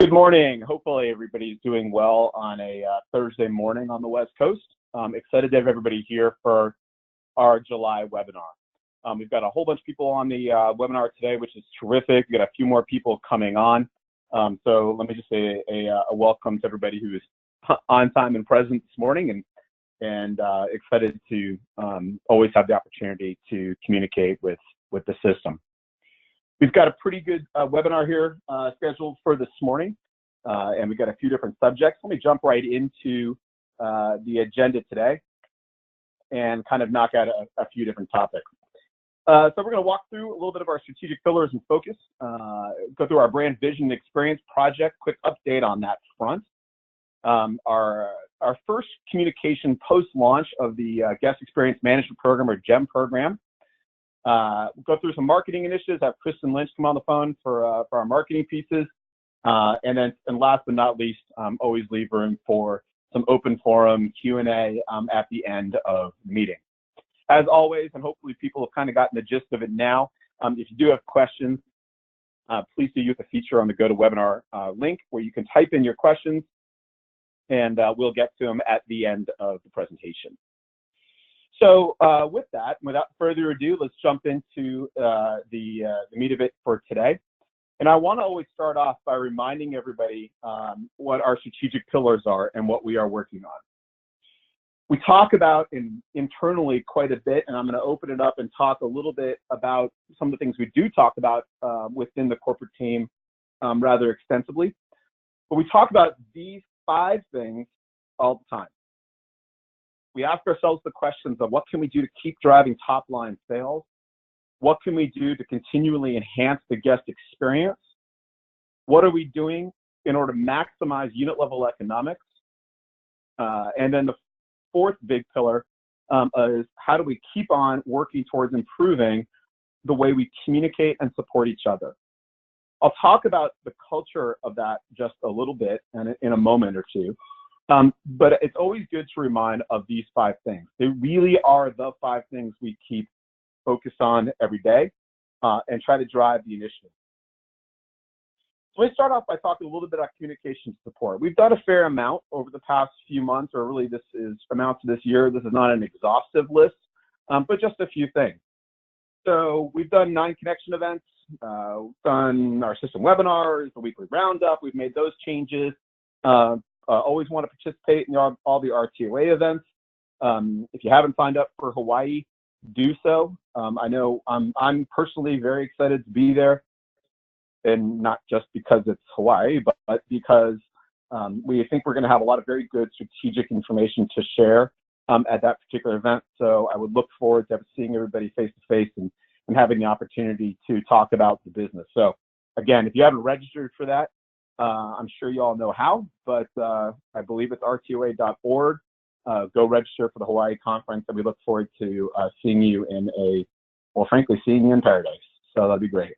Good morning. Hopefully everybody's doing well on a Thursday morning on the West Coast. Excited to have everybody here for our July webinar. We've got a whole bunch of people on the webinar today, which is terrific. We've got a few more people coming on. So let me just say a welcome to everybody who is on time and present this morning, and excited to always have the opportunity to communicate with the system. We've got a pretty good webinar here scheduled for this morning, and we've got a few different subjects. Let me jump right into the agenda today and kind of knock out a few different topics. So we're going to walk through a little bit of our strategic pillars and focus, go through our brand vision and experience project, quick update on that front. Our first communication post-launch of the Guest Experience Management Program, or GEM program. We'll go through some marketing initiatives, have Kristen Lynch come on the phone for our marketing pieces. And last but not least, always leave room for some open forum Q&A at the end of the meeting. As always, and hopefully people have kind of gotten the gist of it now, if you do have questions, please do use the feature on the GoToWebinar link where you can type in your questions, and we'll get to them at the end of the presentation. So with that, without further ado, let's jump into the meat of it for today. And I want to always start off by reminding everybody what our strategic pillars are and what we are working on. We talk about internally quite a bit, and I'm going to open it up and talk a little bit about some of the things we do talk about within the corporate team rather extensively. But we talk about these 5 things all the time. We ask ourselves the questions of what can we do to keep driving top-line sales? What can we do to continually enhance the guest experience? What are we doing in order to maximize unit-level economics? And then the 4th big pillar is how do we keep on working towards improving the way we communicate and support each other? I'll talk about the culture of that just a little bit in a moment or two. But it's always good to remind of these 5 things. They really are the 5 things we keep focused on every day and try to drive the initiative. So let me start off by talking a little bit about communication support. We've done a fair amount over the past few months, or really this is amounts to this year. This is not an exhaustive list, but just a few things. So we've done 9 connection events, we've done our system webinars, the weekly roundup. We've made those changes. Always want to participate in all the RTOA events. If you haven't signed up for Hawaii, do so. I know I'm personally very excited to be there, and not just because it's Hawaii, but because we think we're going to have a lot of very good strategic information to share at that particular event. So I would look forward to seeing everybody face to face and having the opportunity to talk about the business. So again, if you haven't registered for that, I'm sure you all know how, but I believe it's rtoa.org. Go register for the Hawaii conference, and we look forward to seeing you frankly, seeing you in paradise. So that'd be great.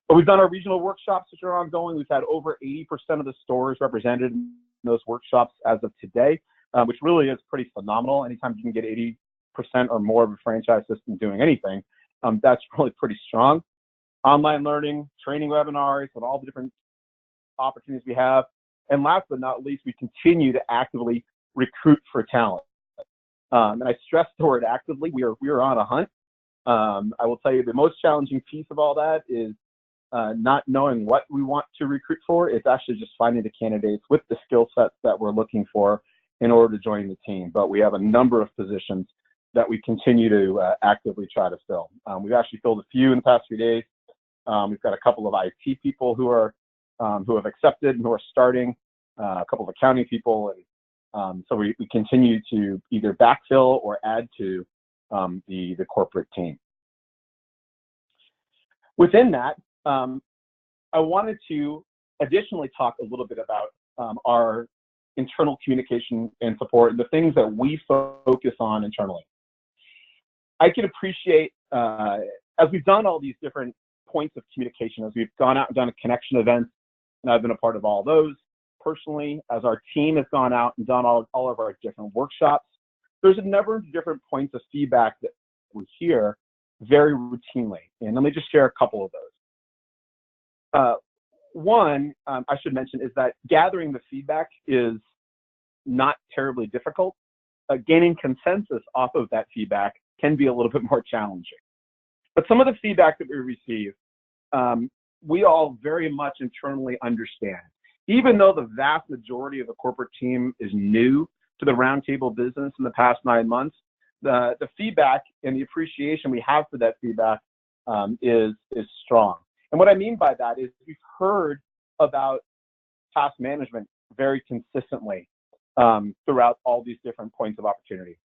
But we've done our regional workshops, which are ongoing. We've had over 80% of the stores represented in those workshops as of today, which really is pretty phenomenal. Anytime you can get 80% or more of a franchise system doing anything, that's really pretty strong. Online learning, training webinars, and all the different opportunities we have. And last but not least, we continue to actively recruit for talent. And I stress the word actively. We are on a hunt. I will tell you the most challenging piece of all that is not knowing what we want to recruit for. It's actually just finding the candidates with the skill sets that we're looking for in order to join the team. But we have a number of positions that we continue to actively try to fill. We've actually filled a few in the past few days. We've got a couple of IT people who have accepted and who are starting, a couple of accounting people, and so we continue to either backfill or add to the corporate team. Within that, I wanted to additionally talk a little bit about our internal communication and support, and the things that we focus on internally. I can appreciate, as we've done all these different points of communication, as we've gone out and done connection events, and I've been a part of all those personally, as our team has gone out and done all of our different workshops, there's a number of different points of feedback that we hear very routinely. And let me just share a couple of those. one, I should mention, is that gathering the feedback is not terribly difficult. Gaining consensus off of that feedback can be a little bit more challenging. But some of the feedback that we receive, we all very much internally understand. Even though the vast majority of the corporate team is new to the Roundtable business in the past 9 months, the feedback and the appreciation we have for that feedback is strong. And what I mean by that is we've heard about task management very consistently throughout all these different points of opportunity.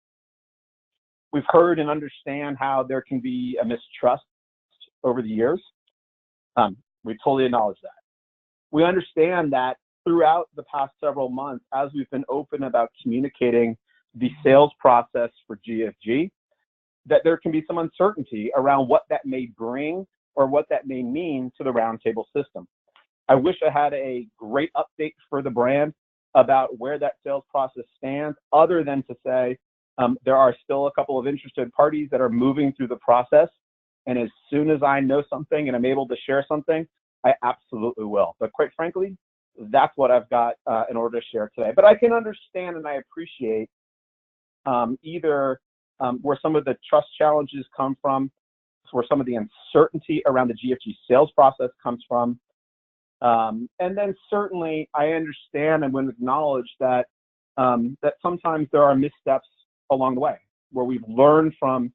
We've heard and understand how there can be a mistrust over the years. We totally acknowledge that. We understand that throughout the past several months, as we've been open about communicating the sales process for GFG, that there can be some uncertainty around what that may bring or what that may mean to the Roundtable system. I wish I had a great update for the brand about where that sales process stands, other than to say there are still a couple of interested parties that are moving through the process. And as soon as I know something and I'm able to share something, I absolutely will. But quite frankly, that's what I've got in order to share today. But I can understand and I appreciate either where some of the trust challenges come from, where some of the uncertainty around the GFG sales process comes from. And then certainly I understand and would acknowledge that that sometimes there are missteps along the way where we've learned from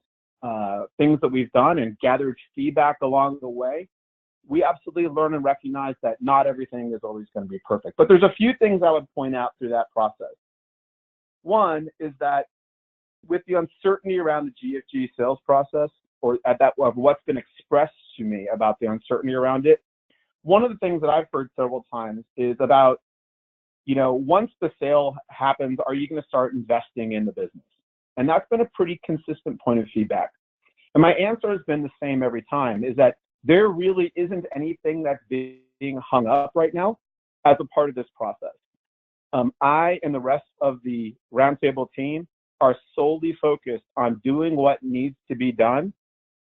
things that we've done and gathered feedback along the way. We absolutely learn and recognize that not everything is always going to be perfect. But there's a few things I would point out through that process. One is that with the uncertainty around the GFG sales process, or at that of what's been expressed to me about the uncertainty around it, one of the things that I've heard several times is about, once the sale happens, are you going to start investing in the business? And that's been a pretty consistent point of feedback. And my answer has been the same every time, is that there really isn't anything that's being hung up right now as a part of this process. I and the rest of the Roundtable team are solely focused on doing what needs to be done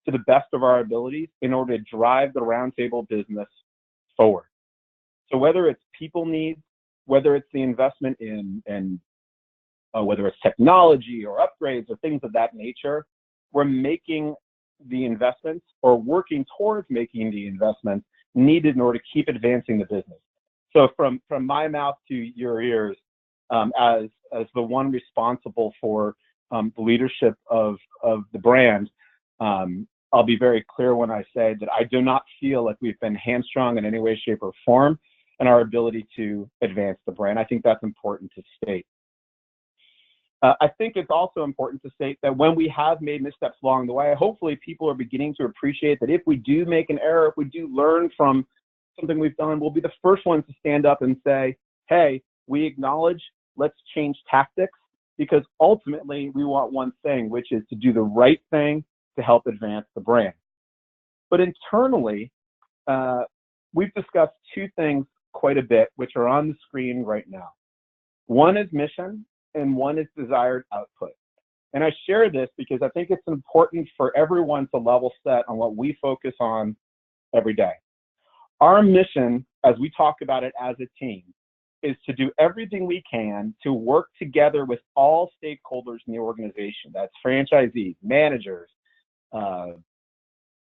to the best of our abilities in order to drive the Roundtable business forward. So whether it's people needs, whether it's the investment in whether it's technology or upgrades or things of that nature, we're making the investments or working towards making the investments needed in order to keep advancing the business. So from my mouth to your ears, as the one responsible for the leadership of the brand, I'll be very clear when I say that I do not feel like we've been hamstrung in any way, shape, or form in our ability to advance the brand. I think that's important to state. I think it's also important to state that when we have made missteps along the way, hopefully people are beginning to appreciate that if we do make an error, if we do learn from something we've done, we'll be the first ones to stand up and say, hey, we acknowledge, let's change tactics, because ultimately we want one thing, which is to do the right thing to help advance the brand. But internally, we've discussed two things quite a bit, which are on the screen right now. One is mission, and one is desired output. And I share this because I think it's important for everyone to level set on what we focus on every day. Our mission, as we talk about it as a team, is to do everything we can to work together with all stakeholders in the organization. That's franchisees, managers,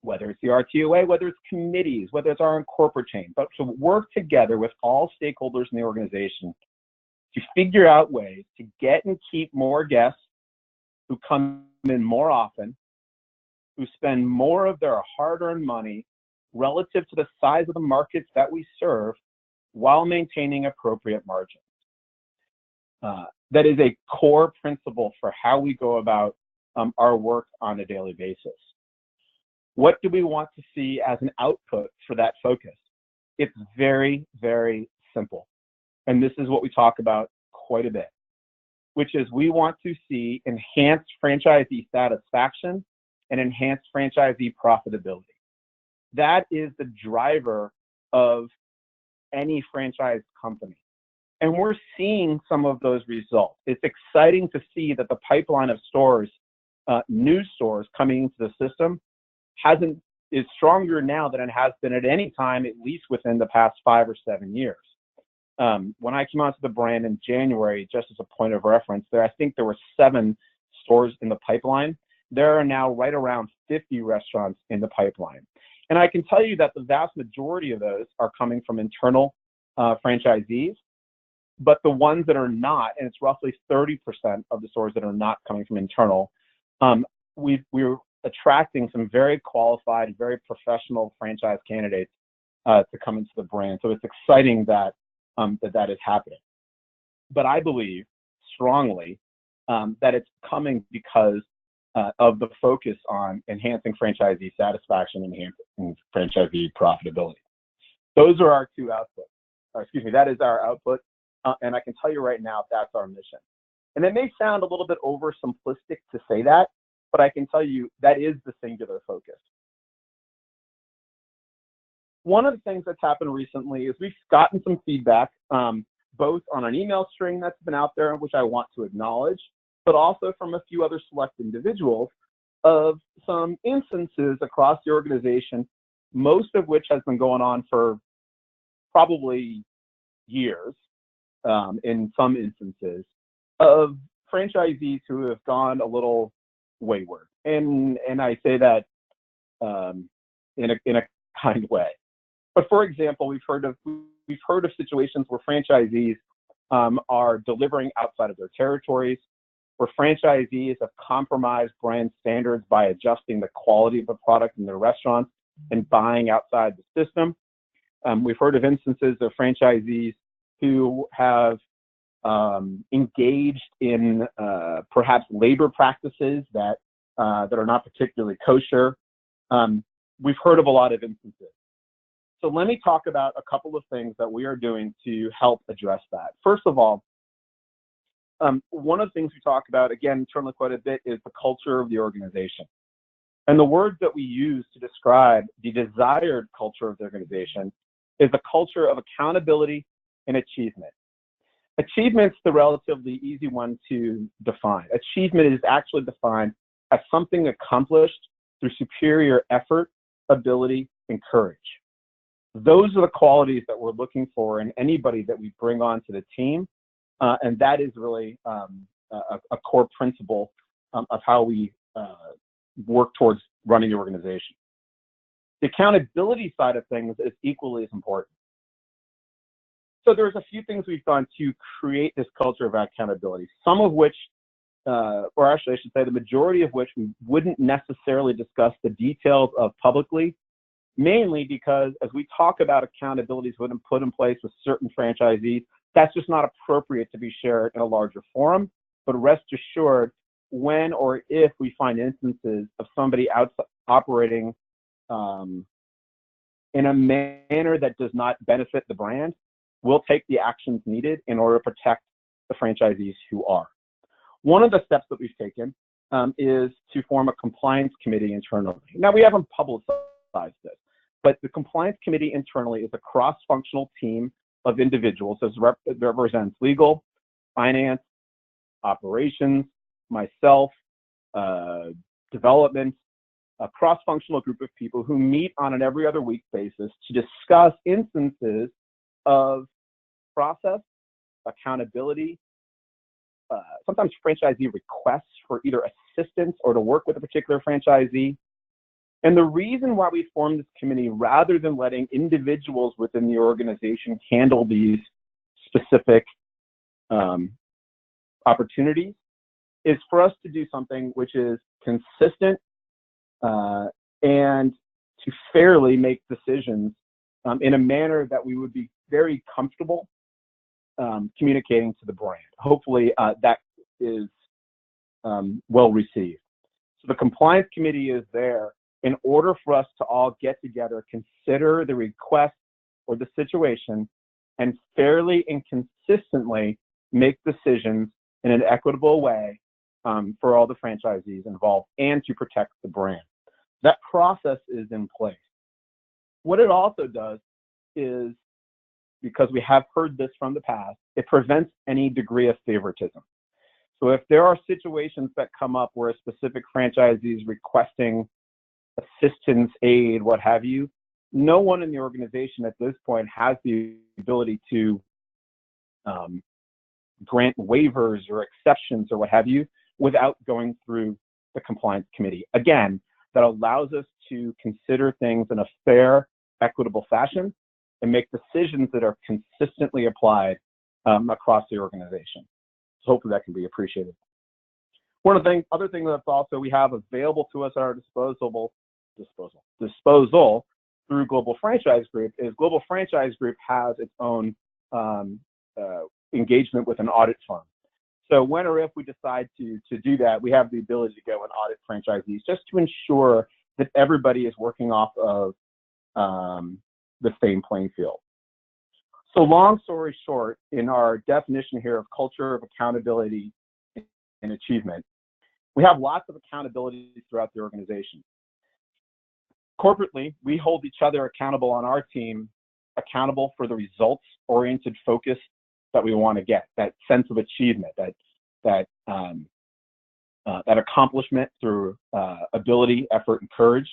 whether it's the RTOA, whether it's committees, whether it's our own corporate chain, but to work together with all stakeholders in the organization to figure out ways to get and keep more guests who come in more often, who spend more of their hard-earned money relative to the size of the markets that we serve while maintaining appropriate margins. That is a core principle for how we go about our work on a daily basis. What do we want to see as an output for that focus? It's very, very simple. And this is what we talk about quite a bit, which is we want to see enhanced franchisee satisfaction and enhanced franchisee profitability. That is the driver of any franchise company. And we're seeing some of those results. It's exciting to see that the pipeline of stores, new stores coming into the system, is stronger now than it has been at any time, at least within the past 5 or 7 years. When I came onto the brand in January, just as a point of reference, I think there were 7 stores in the pipeline. There are now right around 50 restaurants in the pipeline. And I can tell you that the vast majority of those are coming from internal franchisees, but the ones that are not, and it's roughly 30% of the stores that are not coming from internal, we're attracting some very qualified, very professional franchise candidates to come into the brand. So it's exciting that that is happening. But I believe strongly that it's coming because of the focus on enhancing franchisee satisfaction and enhancing franchisee profitability. Those are our 2 outputs. That is our output. And I can tell you right now, that's our mission. And it may sound a little bit oversimplistic to say that, but I can tell you that is the singular focus. One of the things that's happened recently is we've gotten some feedback, both on an email string that's been out there, which I want to acknowledge, but also from a few other select individuals of some instances across the organization, most of which has been going on for probably years, in some instances, of franchisees who have gone a little wayward. And I say that in a kind way. But for example, we've heard of situations where franchisees are delivering outside of their territories, where franchisees have compromised brand standards by adjusting the quality of the product in their restaurants and buying outside the system. We've heard of instances of franchisees who have engaged in perhaps labor practices that are not particularly kosher. We've heard of a lot of instances. So let me talk about a couple of things that we are doing to help address that. First of all, one of the things we talk about, again, internally quite a bit, is the culture of the organization. And the words that we use to describe the desired culture of the organization is a culture of accountability and achievement. Achievement's the relatively easy one to define. Achievement is actually defined as something accomplished through superior effort, ability, and courage. Those are the qualities that we're looking for in anybody that we bring onto the team, and that is really a core principle of how we work towards running the organization. The accountability side of things is equally as important. So there's a few things we've done to create this culture of accountability, some of which, or actually I should say the majority of which we wouldn't necessarily discuss the details of publicly, mainly because as we talk about accountabilities that have been put in place with certain franchisees, that's just not appropriate to be shared in a larger forum. But rest assured, when or if we find instances of somebody operating in a manner that does not benefit the brand, we'll take the actions needed in order to protect the franchisees who are. One of the steps that we've taken is to form a compliance committee internally. Now, we haven't publicized this, but the compliance committee internally is a cross-functional team of individuals that represents legal, finance, operations, myself, development, a cross-functional group of people who meet on an every other week basis to discuss instances of process, accountability, sometimes franchisee requests for either assistance or to work with a particular franchisee. And the reason why we formed this committee, rather than letting individuals within the organization handle these specific opportunities, is for us to do something which is consistent and to fairly make decisions in a manner that we would be very comfortable communicating to the brand. Hopefully that is well received. So the compliance committee is there in order for us to all get together, consider the request or the situation, and fairly and consistently make decisions in an equitable way for all the franchisees involved and to protect the brand. That process is in place. What it also does is, because we have heard this from the past, it prevents any degree of favoritism. So if there are situations that come up where a specific franchisee is requesting assistance, aid, what have you. No one in the organization at this point has the ability to grant waivers or exceptions or what have you without going through the compliance committee. Again, that allows us to consider things in a fair, equitable fashion and make decisions that are consistently applied across the organization. So hopefully that can be appreciated. One of the other things that's also we have available to us at our disposal through Global Franchise Group is Global Franchise Group has its own engagement with an audit firm. So when or if we decide to do that, we have the ability to go and audit franchisees just to ensure that everybody is working off of the same playing field. So long story short, in our definition here of culture of accountability and achievement, we have lots of accountability throughout the organization. Corporately, we hold each other accountable on our team, accountable for the results-oriented focus that we want to get, that sense of achievement, that accomplishment through ability, effort, and courage.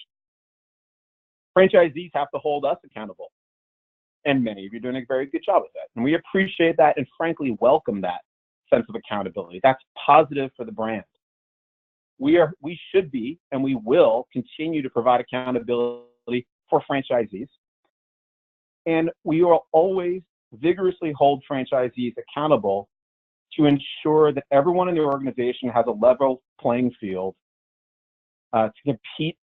Franchisees have to hold us accountable, and many of you are doing a very good job with that. And we appreciate that and frankly welcome that sense of accountability. That's positive for the brand. We should be, and we will continue to provide accountability for franchisees. And we will always vigorously hold franchisees accountable to ensure that everyone in the organization has a level playing field to compete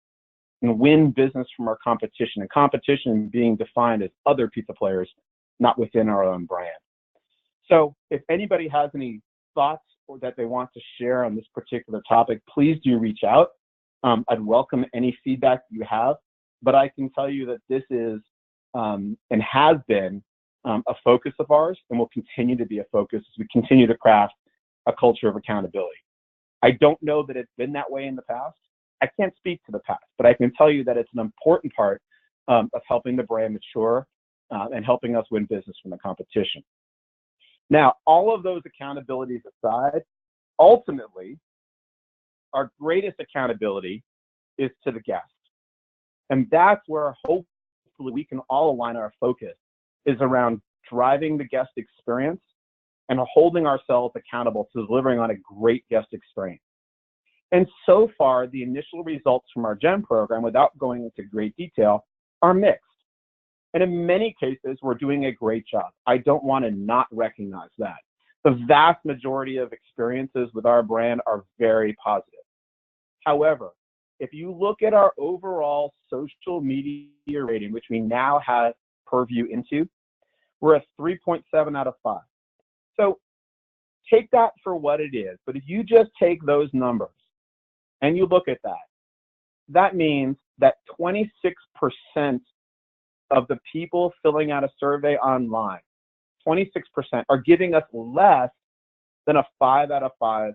and win business from our competition, and competition being defined as other pizza players, not within our own brand. So if anybody has any thoughts or that they want to share on this particular topic, please do reach out. I'd welcome any feedback you have, but I can tell you that this is and has been a focus of ours and will continue to be a focus as we continue to craft a culture of accountability. I don't know that it's been that way in the past. I can't speak to the past, but I can tell you that it's an important part of helping the brand mature and helping us win business from the competition. Now, all of those accountabilities aside, ultimately, our greatest accountability is to the guest. And that's where hopefully we can all align our focus is around driving the guest experience and holding ourselves accountable to delivering on a great guest experience. And so far, the initial results from our GEM program, without going into great detail, are mixed. And in many cases, we're doing a great job. I don't want to not recognize that. The vast majority of experiences with our brand are very positive. However, if you look at our overall social media rating, which we now have purview into, we're a 3.7 out of 5. So take that for what it is. But if you just take those numbers and you look at that, that means that 26% of the people filling out a survey online, 26% are giving us less than a 5 out of 5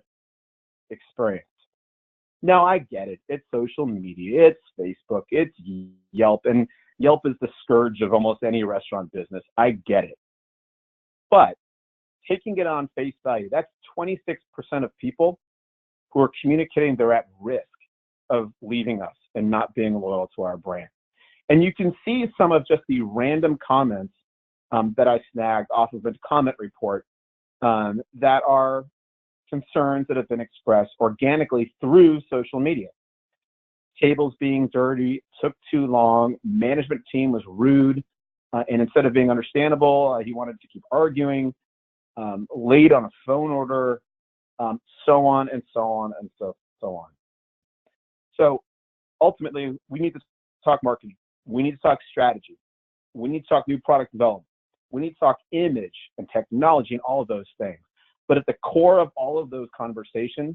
experience. Now, I get it. It's social media. It's Facebook. It's Yelp. And Yelp is the scourge of almost any restaurant business. I get it. But taking it on face value, that's 26% of people who are communicating they're at risk of leaving us and not being loyal to our brand. And you can see some of just the random comments that I snagged off of a comment report that are concerns that have been expressed organically through social media. Tables being dirty, took too long, management team was rude, and instead of being understandable, he wanted to keep arguing, late on a phone order, so on and so on and so on. So ultimately, we need to talk marketing. We need to talk strategy. We need to talk new product development. We need to talk image and technology and all of those things. But at the core of all of those conversations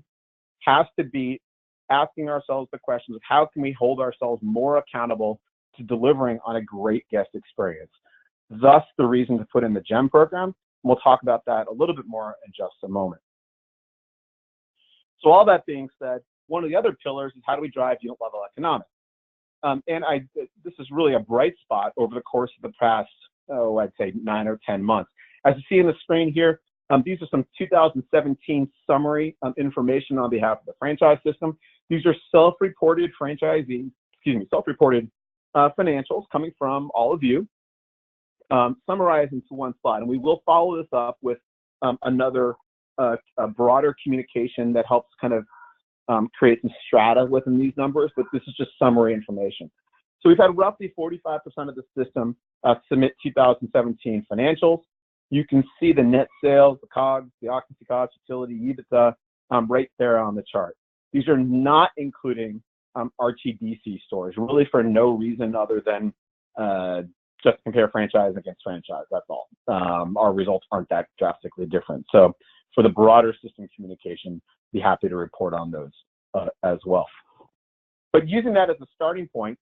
has to be asking ourselves the questions of how can we hold ourselves more accountable to delivering on a great guest experience. Thus, the reason to put in the GEM program. We'll talk about that a little bit more in just a moment. So all that being said, one of the other pillars is how do we drive unit level economics? This is really a bright spot over the course of the past, I'd say 9 or 10 months. As you see on the screen here, these are some 2017 summary information on behalf of the franchise system. These are self-reported franchisees, self-reported financials coming from all of you, summarized into one slide. And we will follow this up with another a broader communication that helps kind of create some strata within these numbers, but this is just summary information. So we've had roughly 45% of the system submit 2017 financials. You can see the net sales, the COGS, the occupancy costs, utility, EBITDA, right there on the chart. These are not including RTDC stores, really for no reason other than just compare franchise against franchise, that's all. Our results aren't that drastically different. So for the broader system communication, be happy to report on those as well. But using that as a starting point,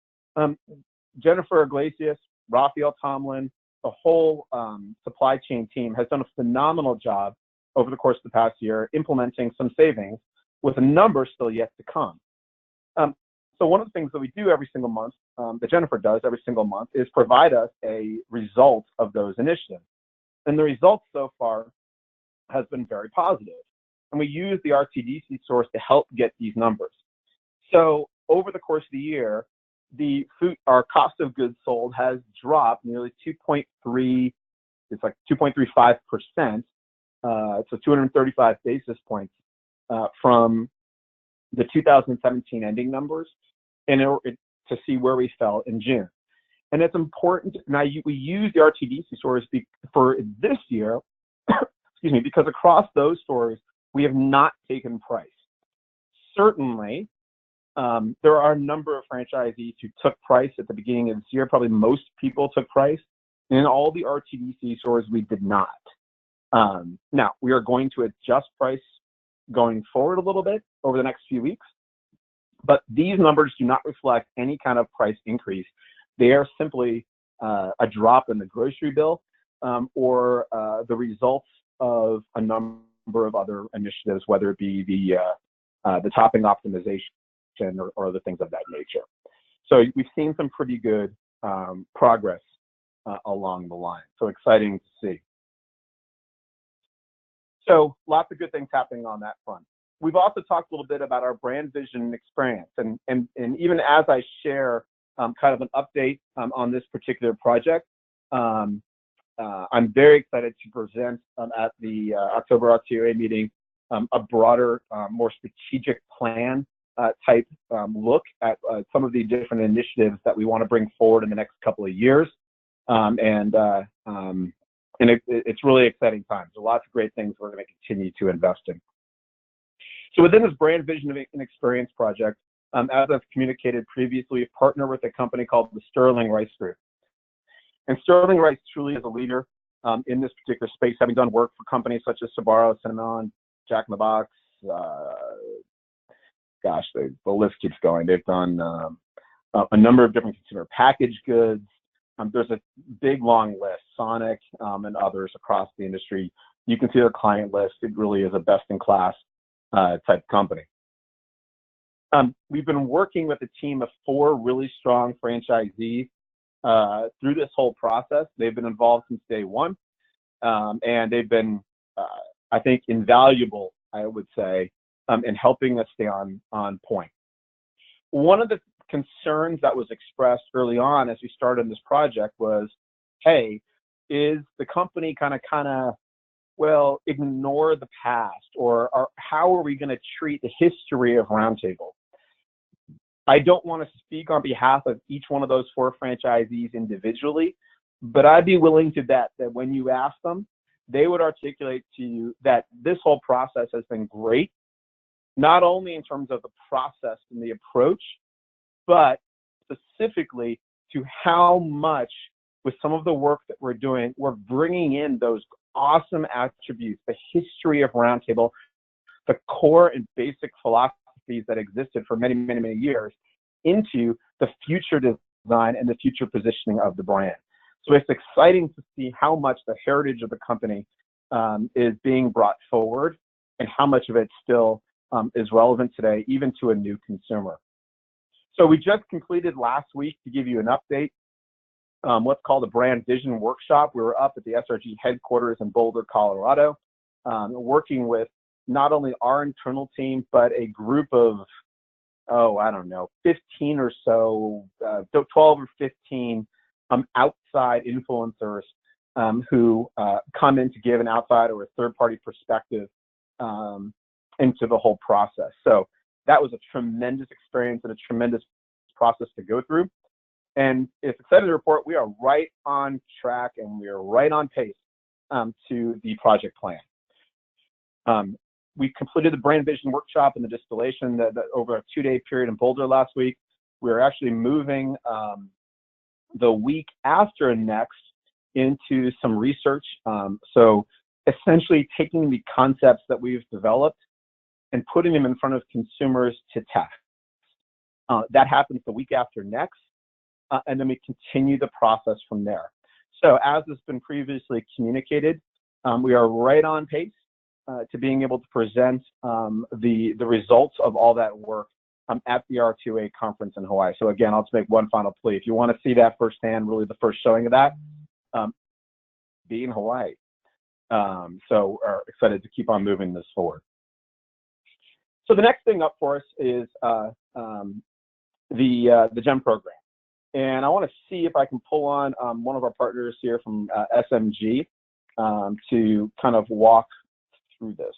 Jennifer Iglesias, Raphael Tomlin, the whole supply chain team has done a phenomenal job over the course of the past year implementing some savings with a number still yet to come. So one of the things that we do every single month, that Jennifer does every single month, is provide us a result of those initiatives. And the results so far has been very positive. And we use the RTDC source to help get these numbers. So over the course of the year, our cost of goods sold has dropped nearly 2.3, it's like 2.35%, so 235 basis points from the 2017 ending numbers, and to see where we fell in June. And it's important, now we use the RTDC stores for this year, excuse me, because across those stores, we have not taken price. Certainly, there are a number of franchisees who took price at the beginning of this year. Probably most people took price. And in all the RTDC stores, we did not. Now, we are going to adjust price going forward a little bit over the next few weeks. But these numbers do not reflect any kind of price increase. They are simply a drop in the grocery bill or the results of a number of other initiatives, whether it be the topping optimization or other things of that nature. So we've seen some pretty good progress along the line. So exciting to see. So lots of good things happening on that front. We've also talked a little bit about our brand vision and experience. And even as I share kind of an update on this particular project, I'm very excited to present at the October RTOA meeting a broader, more strategic plan type look at some of the different initiatives that we want to bring forward in the next couple of years. And it's really exciting times. There's lots of great things we're going to continue to invest in. So within this brand vision and experience project, as I've communicated previously, we've partnered with a company called the Sterling Rice Group. And Sterling Rice truly is a leader in this particular space, having done work for companies such as Sbarro, Cinnamon, Jack in the Box. Gosh, the list keeps going. They've done a number of different consumer packaged goods. There's a big, long list, Sonic and others across the industry. You can see their client list. It really is a best-in-class type company. We've been working with a team of 4 really strong franchisees through this whole process. They've been involved since day one, and they've been, I think, invaluable, I would say, in helping us stay on point. One of the concerns that was expressed early on as we started this project was, hey, is the company kind of well, ignore the past, or how are we going to treat the history of Roundtable? I don't want to speak on behalf of each one of those 4 franchisees individually, but I'd be willing to bet that when you ask them, they would articulate to you that this whole process has been great, not only in terms of the process and the approach, but specifically to how much, with some of the work that we're doing, we're bringing in those awesome attributes, the history of Roundtable, the core and basic philosophies that existed for many, many, many years, into the future design and the future positioning of the brand. So it's exciting to see how much the heritage of the company is being brought forward, and how much of it still is relevant today, even to a new consumer. So we just completed last week, to give you an update, what's called a brand vision workshop. We were up at the SRG headquarters in Boulder, Colorado, working with not only our internal team, but a group of I don't know, 15 or so, 12 or 15 outside influencers who come in to give an outside or a third-party perspective into the whole process. So that was a tremendous experience and a tremendous process to go through. And it's exciting to report we are right on track and we are right on pace to the project plan. We completed the brand vision workshop and the distillation that over a 2-day period in Boulder last week. We're actually moving the week after next into some research. So essentially taking the concepts that we've developed and putting them in front of consumers to test. That happens the week after next, and then we continue the process from there. So as has been previously communicated, we are right on pace to being able to present the results of all that work at the R2A conference in Hawaii. So again, I'll just make one final plea. If you want to see that firsthand, really the first showing of that, be in Hawaii. So we're excited to keep on moving this forward. So the next thing up for us is the GEM program. And I want to see if I can pull on one of our partners here from SMG to kind of walk through this.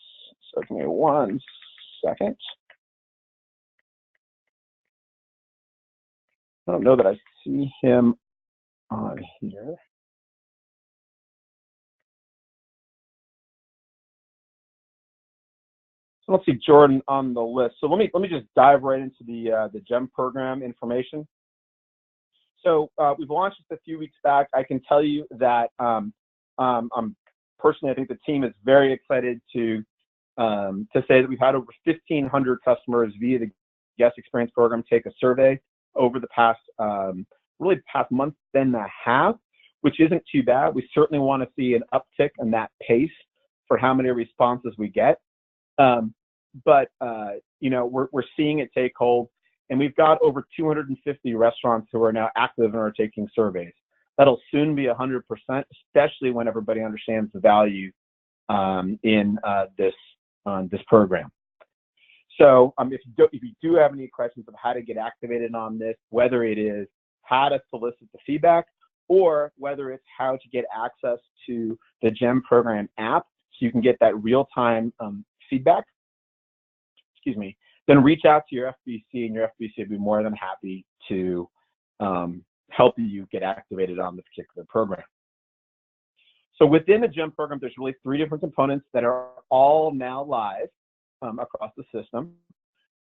So give me 1 second. I don't know that I see him on here. So let's see Jordan on the list. So let me just dive right into the GEM program information. So we've launched this a few weeks back. I can tell you that personally, I think the team is very excited to say that we've had over 1,500 customers via the guest experience program take a survey over the past really past month and a half, which isn't too bad. We certainly want to see an uptick in that pace for how many responses we get. But you know, we're seeing it take hold, and we've got over 250 restaurants who are now active and are taking surveys. That'll soon be 100%, especially when everybody understands the value in this program. So if you do have any questions of how to get activated on this, whether it is how to solicit the feedback or whether it's how to get access to the GEM program app so you can get that real-time feedback, then reach out to your FBC, and your FBC would be more than happy to help you get activated on this particular program. So within the GEM program, there's really 3 different components that are all now live across the system.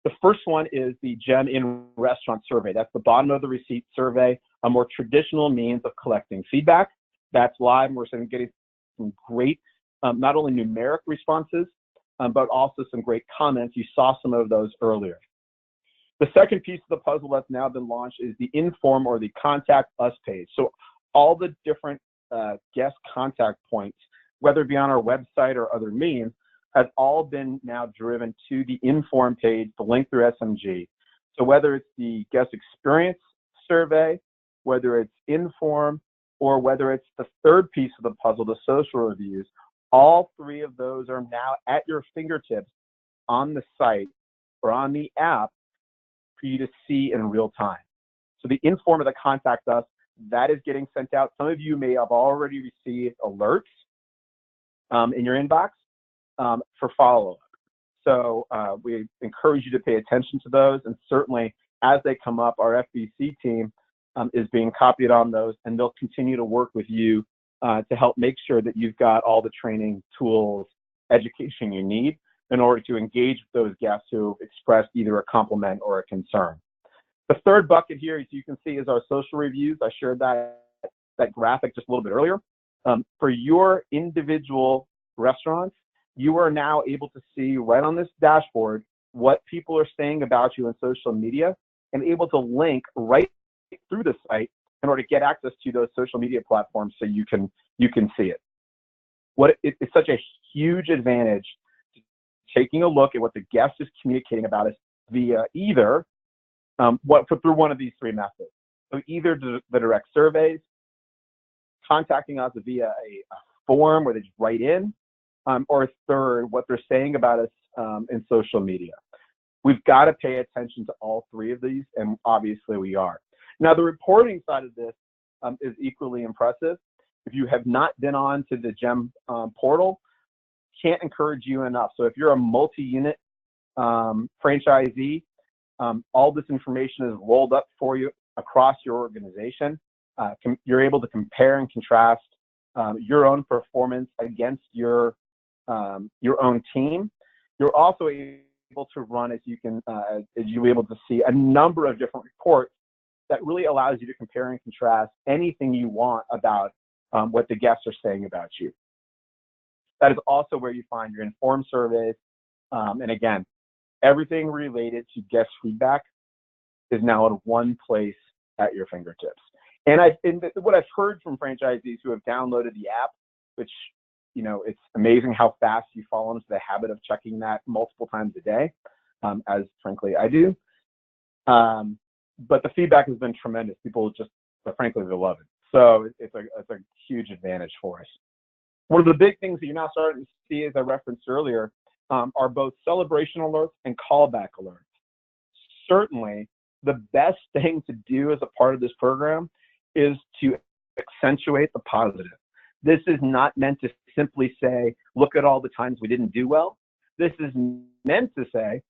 The first one is the GEM in-restaurant survey. That's the bottom of the receipt survey, a more traditional means of collecting feedback. That's live, and we're getting some great, not only numeric responses, but also some great comments. You saw some of those earlier. The second piece of the puzzle that's now been launched is the Inform or the Contact Us page. So all the different guest contact points, whether it be on our website or other means, has all been now driven to the Inform page, the link through SMG. So whether it's the guest experience survey, whether it's Inform, or whether it's the third piece of the puzzle, the social reviews, all 3 of those are now at your fingertips on the site or on the app for you to see in real time. So the Inform or the Contact Us, that is getting sent out. Some of you may have already received alerts in your inbox for follow-up. So we encourage you to pay attention to those, and certainly as they come up, our FBC team is being copied on those, and they'll continue to work with you to help make sure that you've got all the training, tools, education you need in order to engage with those guests who have expressed either a compliment or a concern. The third bucket here, as you can see, is our social reviews. I shared that graphic just a little bit earlier. For your individual restaurants, you are now able to see right on this dashboard what people are saying about you on social media and able to link right through the site in order to get access to those social media platforms so you can see it. It's such a huge advantage to taking a look at what the guest is communicating about us via either through one of these 3 methods. So either the direct surveys, contacting us via a form where they just write in, or third, what they're saying about us in social media. We've got to pay attention to all three of these, and obviously we are. Now, the reporting side of this is equally impressive. If you have not been on to the GEM portal, can't encourage you enough. So if you're a multi-unit franchisee, all this information is rolled up for you across your organization. You're able to compare and contrast your own performance against your own team. You're also able to run, as you're able to see, a number of different reports that really allows you to compare and contrast anything you want about what the guests are saying about you. That is also where you find your informed surveys. And again, everything related to guest feedback is now in one place at your fingertips. And what I've heard from franchisees who have downloaded the app, which, you know, it's amazing how fast you fall into the habit of checking that multiple times a day, as frankly I do. But the feedback has been tremendous. People just, frankly, they love it. So it's a huge advantage for us. One of the big things that you're now starting to see, as I referenced earlier, are both celebration alerts and callback alerts. Certainly, the best thing to do as a part of this program is to accentuate the positive. This is not meant to simply say, look at all the times we didn't do well. This is meant to say,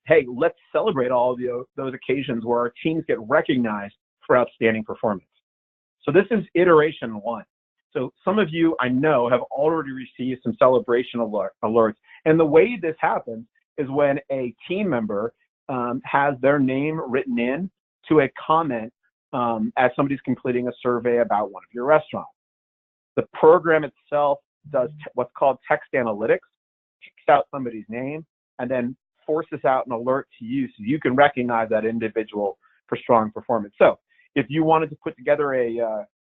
hey, let's celebrate all of those occasions where our teams get recognized for outstanding performance. So this is iteration one. So some of you, I know, have already received some celebration alerts. And the way this happens is when a team member has their name written in to a comment as somebody's completing a survey about one of your restaurants. The program itself does what's called text analytics, kicks out somebody's name, and then forces out an alert to you so you can recognize that individual for strong performance. So if you wanted to put together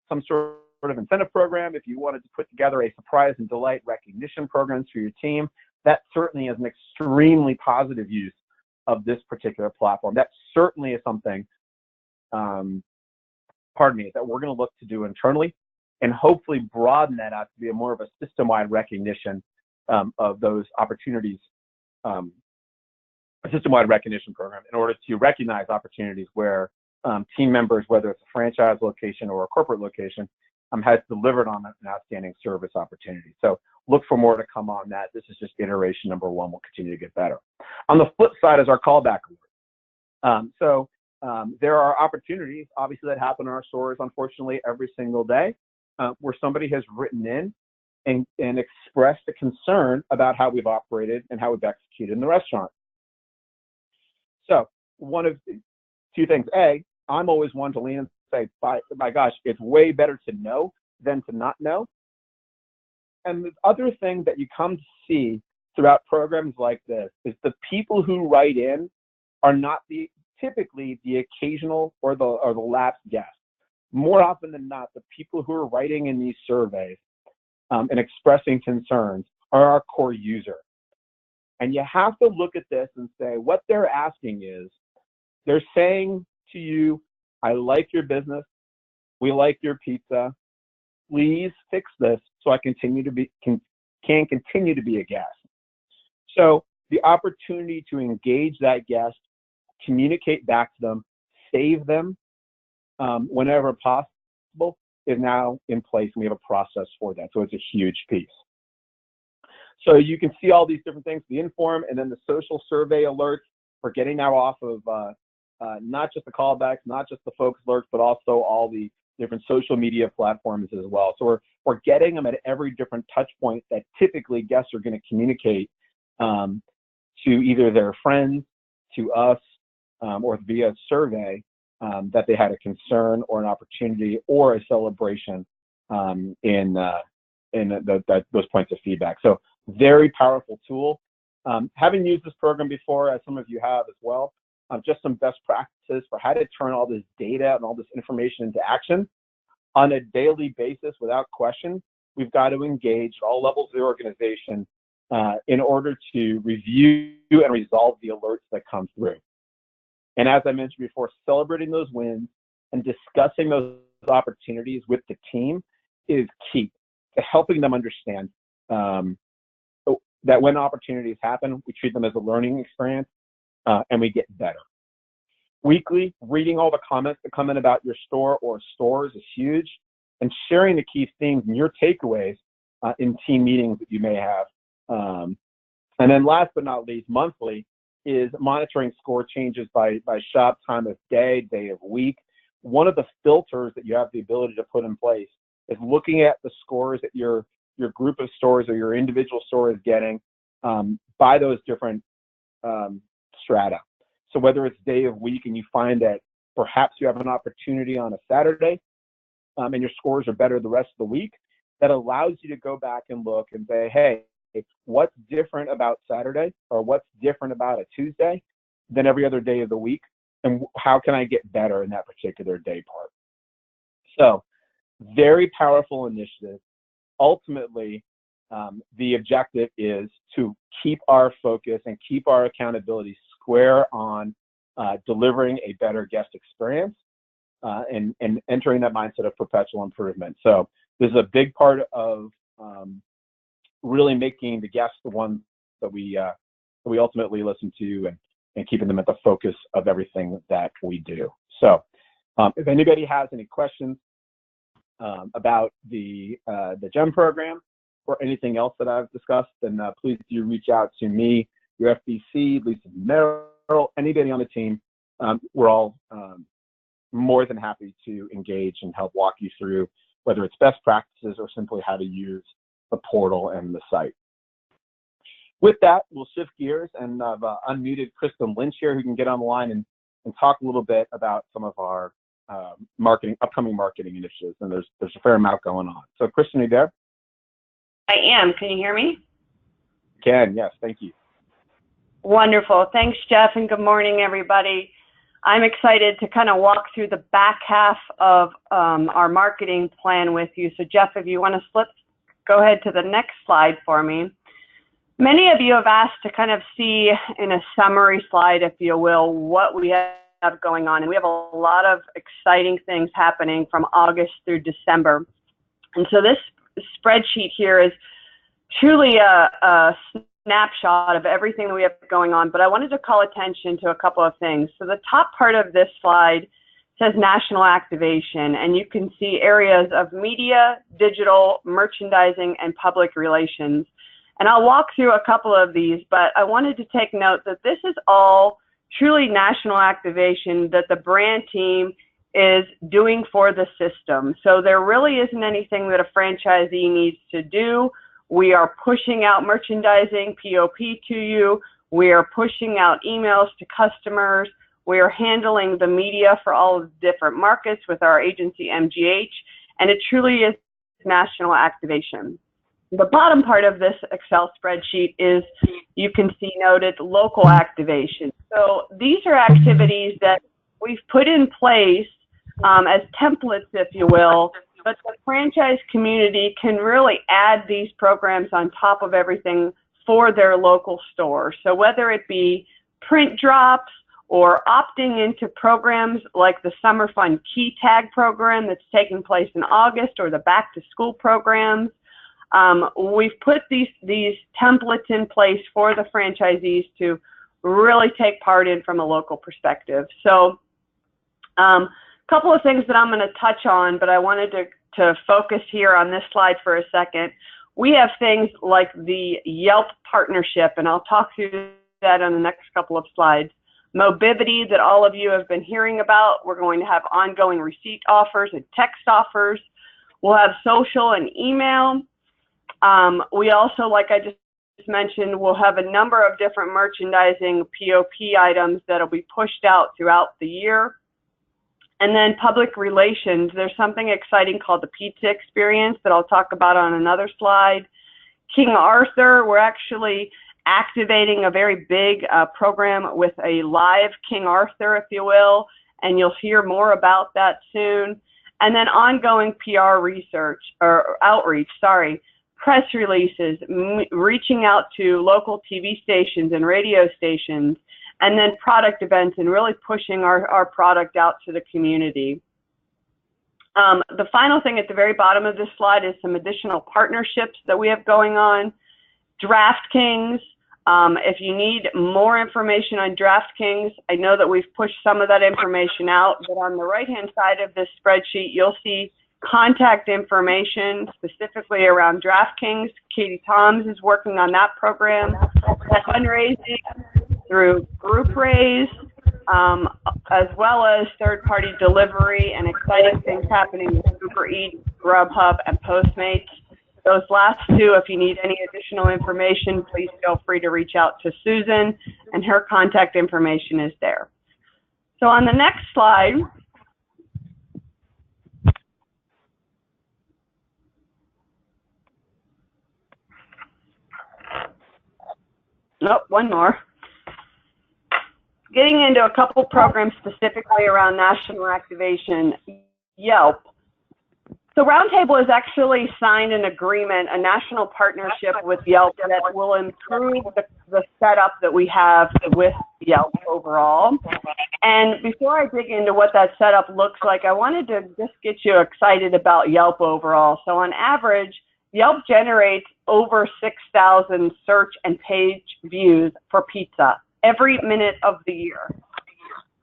some sort of incentive program, if you wanted to put together a surprise and delight recognition programs for your team, that certainly is an extremely positive use of this particular platform. That certainly is something, that we're going to look to do internally and hopefully broaden that out to be more of a system-wide recognition of those opportunities, a system-wide recognition program in order to recognize opportunities where team members, whether it's a franchise location or a corporate location, has delivered on an outstanding service opportunity. So look for more to come on that. This is just iteration number one. We'll continue to get better. On the flip side is our callback alert. There are opportunities, obviously, that happen in our stores, unfortunately, every single day, where somebody has written in and expressed a concern about how we've operated and how we've executed in the restaurant. So one of two things. A, I'm always one to lean and say, my gosh, it's way better to know than to not know. And the other thing that you come to see throughout programs like this is the people who write in are not typically the occasional or the lapsed guest. More often than not, the people who are writing in these surveys and expressing concerns are our core user. And you have to look at this and say, what they're asking is, they're saying to you, I like your business, we like your pizza, please fix this so I can continue to be a guest. So the opportunity to engage that guest, communicate back to them, save them whenever possible is now in place, and we have a process for that. So it's a huge piece. So you can see all these different things, the inform and then the social survey alerts. We're getting now off of not just the callbacks, not just the focus alerts, but also all the different social media platforms as well. So we're getting them at every different touch point that typically guests are going to communicate to either their friends, to us, or via survey that they had a concern or an opportunity or a celebration in those points of feedback. So very powerful tool. Having used this program before, as some of you have as well, just some best practices for how to turn all this data and all this information into action on a daily basis without question. We've got to engage all levels of the organization in order to review and resolve the alerts that come through. And as I mentioned before, celebrating those wins and discussing those opportunities with the team is key to helping them understand that when opportunities happen, we treat them as a learning experience and we get better. Weekly, reading all the comments that come in about your store or stores is huge, and sharing the key themes and your takeaways in team meetings that you may have. And then last but not least, monthly is monitoring score changes by shop, time of day, day of week. One of the filters that you have the ability to put in place is looking at the scores that your group of stores or your individual store is getting by those different strata. So whether it's day of week and you find that perhaps you have an opportunity on a Saturday and your scores are better the rest of the week, that allows you to go back and look and say, hey, what's different about Saturday or what's different about a Tuesday than every other day of the week, and how can I get better in that particular day part? So very powerful initiative. Ultimately, the objective is to keep our focus and keep our accountability square on delivering a better guest experience and entering that mindset of perpetual improvement. So this is a big part of really making the guests the ones that we ultimately listen to and keeping them at the focus of everything that we do. So if anybody has any questions about the GEM program or anything else that I've discussed, then please do reach out to me, your FBC, Lisa Merrill, anybody on the team. We're all more than happy to engage and help walk you through whether it's best practices or simply how to use the portal and the site. With that, we'll shift gears, and I've unmuted Kristen Lynch here, who can get on the line and talk a little bit about some of our upcoming marketing initiatives. And there's a fair amount going on. So Kristen, are you there? I am. Can you hear me? Can, yes. Thank you. Wonderful. Thanks, Jeff, and good morning, everybody. I'm excited to kind of walk through the back half of our marketing plan with you. So Jeff, if you want to go ahead to the next slide for me. Many of you have asked to kind of see in a summary slide, if you will, what we have going on. And we have a lot of exciting things happening from August through December. And so this spreadsheet here is truly a snapshot of everything that we have going on, but I wanted to call attention to a couple of things. So the top part of this slide says national activation, and you can see areas of media, digital, merchandising, and public relations. And I'll walk through a couple of these, but I wanted to take note that this is all truly national activation that the brand team is doing for the system. So there really isn't anything that a franchisee needs to do. We are pushing out merchandising, POP to you. We are pushing out emails to customers. We are handling the media for all of the different markets with our agency MGH, and it truly is national activation. The bottom part of this Excel spreadsheet is, you can see noted, local activation. So these are activities that we've put in place as templates, if you will, but the franchise community can really add these programs on top of everything for their local store. So whether it be print drops or opting into programs like the Summer Fun Key Tag program that's taking place in August, or the Back to School programs, we've put these templates in place for the franchisees to really take part in from a local perspective. So a couple of things that I'm going to touch on, but I wanted to focus here on this slide for a second. We have things like the Yelp partnership, and I'll talk through that on the next couple of slides. Mobivity, that all of you have been hearing about. We're going to have ongoing receipt offers and text offers. We'll have social and email. We also, like I just mentioned, we'll have a number of different merchandising POP items that'll be pushed out throughout the year. And then public relations, there's something exciting called the Pizza Experience that I'll talk about on another slide. King Arthur, we're actually activating a very big program with a live King Arthur, if you will, and you'll hear more about that soon. And then ongoing PR research, or outreach, sorry. Press releases, reaching out to local TV stations and radio stations, and then product events and really pushing our product out to the community. The final thing at the very bottom of this slide is some additional partnerships that we have going on. DraftKings, If you need more information on DraftKings, I know that we've pushed some of that information out, but on the right-hand side of this spreadsheet, you'll see contact information specifically around DraftKings. Katie Toms is working on that program, fundraising through Group Raise, as well as third-party delivery and exciting things happening with Uber Eats, Grubhub, and Postmates. Those last two, if you need any additional information, please feel free to reach out to Susan, and her contact information is there. So on the next slide, one more. Getting into a couple programs specifically around national activation, Yelp. So Roundtable has actually signed an agreement, a national partnership with Yelp that will improve the setup that we have with Yelp overall. And before I dig into what that setup looks like, I wanted to just get you excited about Yelp overall. So on average, Yelp generates over 6,000 search and page views for pizza every minute of the year.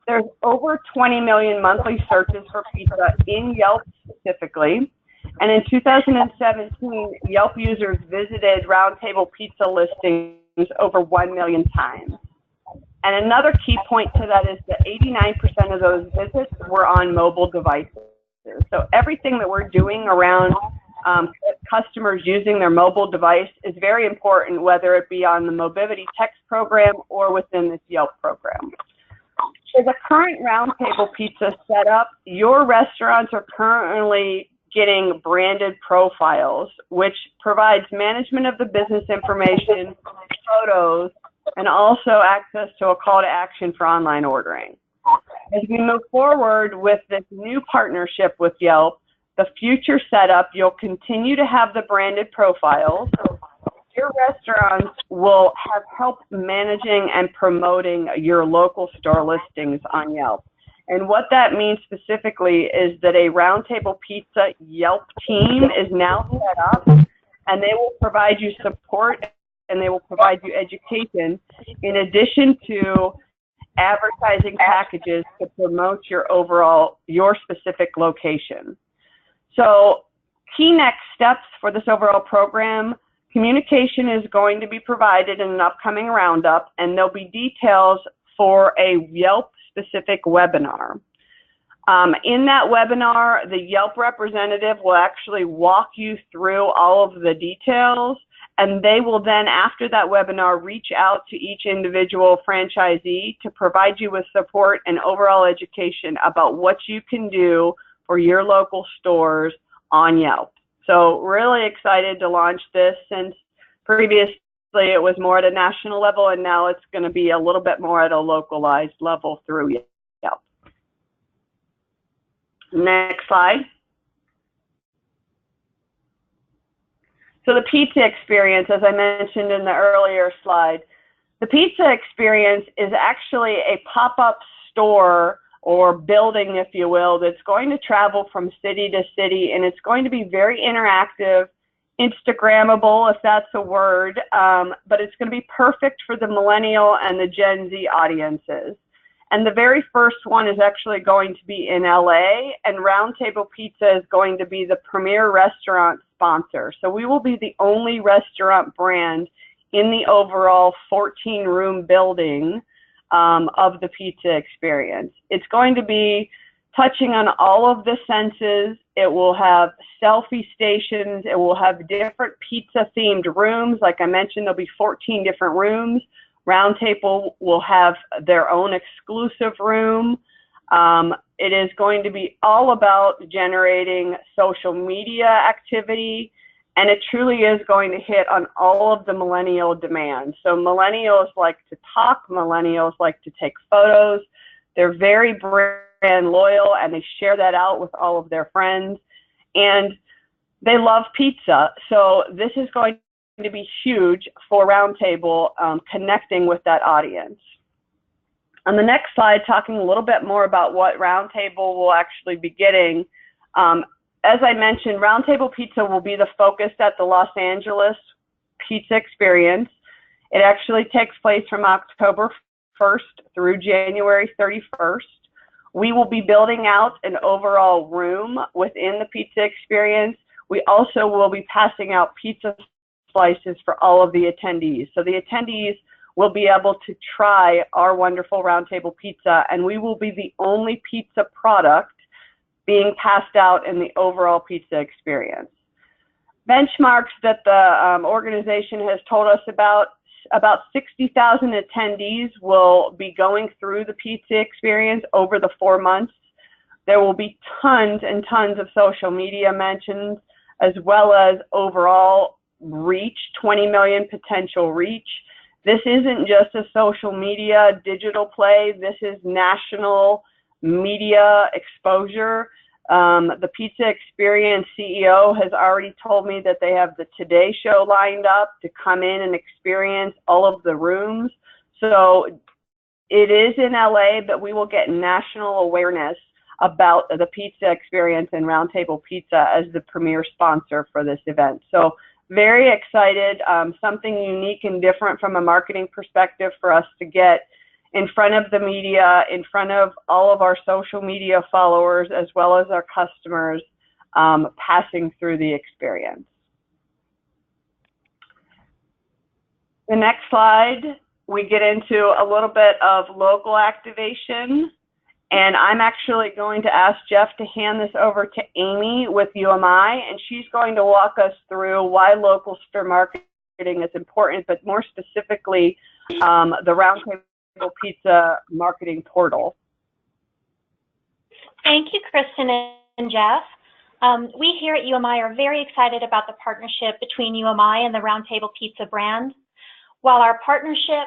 There's over 20 million monthly searches for pizza in Yelp specifically. And in 2017, Yelp users visited Roundtable pizza listings over 1 million times. And another key point to that is that 89% of those visits were on mobile devices. So everything that we're doing around customers using their mobile device is very important, whether it be on the Mobility Text program or within this Yelp program. For the current Roundtable pizza setup, your restaurants are currently getting branded profiles, which provides management of the business information, photos, and also access to a call to action for online ordering. As we move forward with this new partnership with Yelp, the future setup, you'll continue to have the branded profiles. Your restaurants will have help managing and promoting your local store listings on Yelp. And what that means specifically is that a Roundtable Pizza Yelp team is now set up, and they will provide you support and they will provide you education in addition to advertising packages to promote your specific location. So key next steps for this overall program: communication is going to be provided in an upcoming roundup, and there'll be details for a Yelp-specific webinar. In that webinar, the Yelp representative will actually walk you through all of the details, and they will then, after that webinar, reach out to each individual franchisee to provide you with support and overall education about what you can do for your local stores on Yelp. So really excited to launch this, since previously it was more at a national level, and now it's going to be a little bit more at a localized level through Yelp. Next slide. So the pizza experience, as I mentioned in the earlier slide, the pizza experience is actually a pop-up store or building, if you will, that's going to travel from city to city, and it's going to be very interactive, Instagrammable, if that's a word, but it's going to be perfect for the millennial and the Gen Z audiences. And the very first one is actually going to be in LA, and Roundtable Pizza is going to be the premier restaurant sponsor. So we will be the only restaurant brand in the overall 14-room building of the pizza experience. It's going to be touching on all of the senses. It will have selfie stations. It will have different pizza-themed rooms. Like I mentioned, there'll be 14 different rooms. Roundtable will have their own exclusive room. It is going to be all about generating social media activity, and it truly is going to hit on all of the millennial demands. So millennials like to talk, millennials like to take photos. They're very brand loyal, and they share that out with all of their friends. And they love pizza. So this is going to be huge for Roundtable, connecting with that audience. On the next slide, talking a little bit more about what Roundtable will actually be getting. As I mentioned, Roundtable Pizza will be the focus at the Los Angeles Pizza Experience. It actually takes place from October 1st through January 31st. We will be building out an overall room within the pizza experience. We also will be passing out pizza slices for all of the attendees. So the attendees will be able to try our wonderful Roundtable Pizza, and we will be the only pizza product being passed out in the overall pizza experience. Benchmarks that the organization has told us about 60,000 attendees will be going through the pizza experience over the 4 months. There will be tons and tons of social media mentions, as well as overall reach, 20 million potential reach. This isn't just a social media digital play. This is national media exposure. The Pizza Experience CEO has already told me that they have the Today Show lined up to come in and experience all of the rooms. So it is in LA, but we will get national awareness about the Pizza Experience and Roundtable Pizza as the premier sponsor for this event. So very excited, something unique and different from a marketing perspective for us to get in front of the media, in front of all of our social media followers, as well as our customers passing through the experience. The next slide, we get into a little bit of local activation. And I'm actually going to ask Jeff to hand this over to Amy with UMI, and she's going to walk us through why local store marketing is important, but more specifically, the Roundtable Pizza marketing portal. Thank you, Kristen and Jeff. We here at UMI are very excited about the partnership between UMI and the Roundtable Pizza brand. While our partnership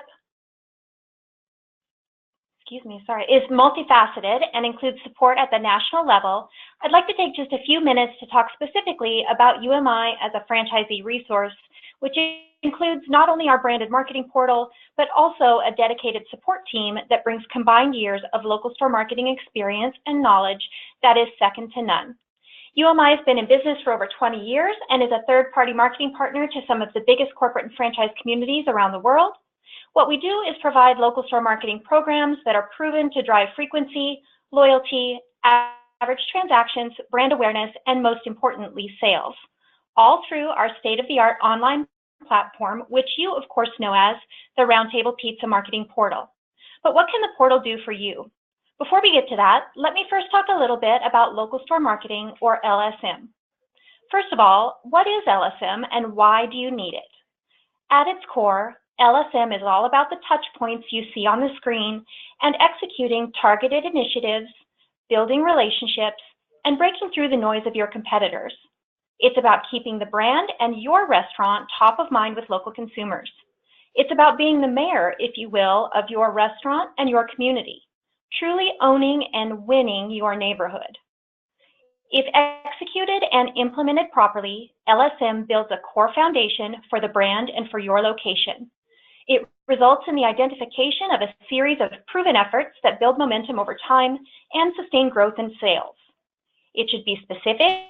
is multifaceted and includes support at the national level, I'd like to take just a few minutes to talk specifically about UMI as a franchisee resource, which includes not only our branded marketing portal, but also a dedicated support team that brings combined years of local store marketing experience and knowledge that is second to none. UMI has been in business for over 20 years and is a third-party marketing partner to some of the biggest corporate and franchise communities around the world. What we do is provide local store marketing programs that are proven to drive frequency, loyalty, average transactions, brand awareness, and most importantly, sales, all through our state-of-the-art online platform, which you, of course, know as the Roundtable Pizza Marketing Portal. But what can the portal do for you? Before we get to that, let me first talk a little bit about local store marketing, or LSM. First of all, what is LSM and why do you need it? At its core, LSM is all about the touch points you see on the screen and executing targeted initiatives, building relationships, and breaking through the noise of your competitors. It's about keeping the brand and your restaurant top of mind with local consumers. It's about being the mayor, if you will, of your restaurant and your community, truly owning and winning your neighborhood. If executed and implemented properly, LSM builds a core foundation for the brand and for your location. It results in the identification of a series of proven efforts that build momentum over time and sustain growth in sales. It should be specific,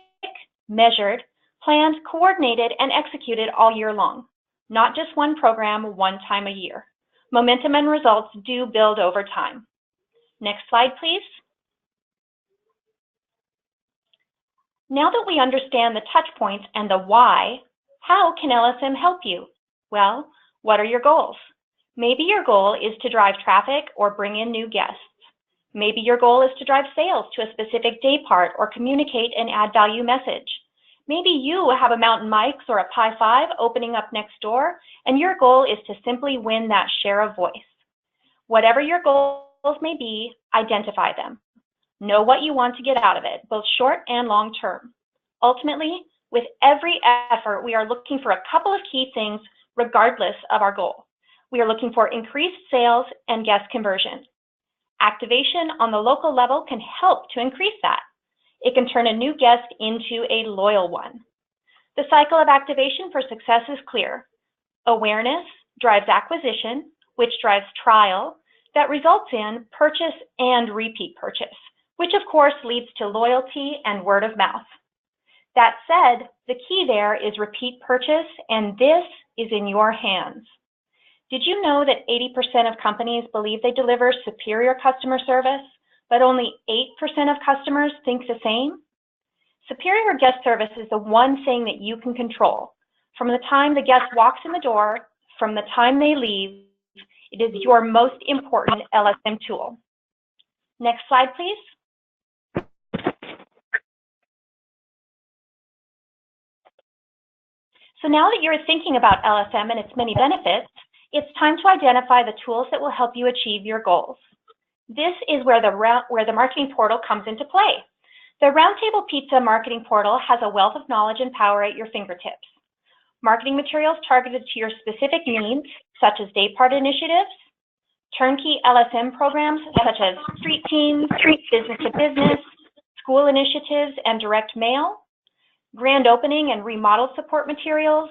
measured, planned, coordinated, and executed all year long, not just one program one time a year. Momentum and results do build over time. Next slide, please. Now that we understand the touch points and the why, how can LSM help you? Well, what are your goals? Maybe your goal is to drive traffic or bring in new guests. Maybe your goal is to drive sales to a specific day part or communicate an add value message. Maybe you have a Mountain Mike's or a Pie 5 opening up next door, and your goal is to simply win that share of voice. Whatever your goals may be, identify them. Know what you want to get out of it, both short and long term. Ultimately, with every effort, we are looking for a couple of key things regardless of our goal. We are looking for increased sales and guest conversion. Activation on the local level can help to increase that. It can turn a new guest into a loyal one. The cycle of activation for success is clear. Awareness drives acquisition, which drives trial, that results in purchase and repeat purchase, which of course leads to loyalty and word of mouth. That said, the key there is repeat purchase, and this is in your hands. Did you know that 80% of companies believe they deliver superior customer service, but only 8% of customers think the same? Superior guest service is the one thing that you can control. From the time the guest walks in the door, from the time they leave, it is your most important LSM tool. Next slide, please. So now that you're thinking about LSM and its many benefits, it's time to identify the tools that will help you achieve your goals. This is where the marketing portal comes into play. The Roundtable Pizza marketing portal has a wealth of knowledge and power at your fingertips. Marketing materials targeted to your specific needs, such as day-part initiatives, turnkey LSM programs such as street teams, business-to-business, school initiatives, and direct mail, grand opening and remodel support materials,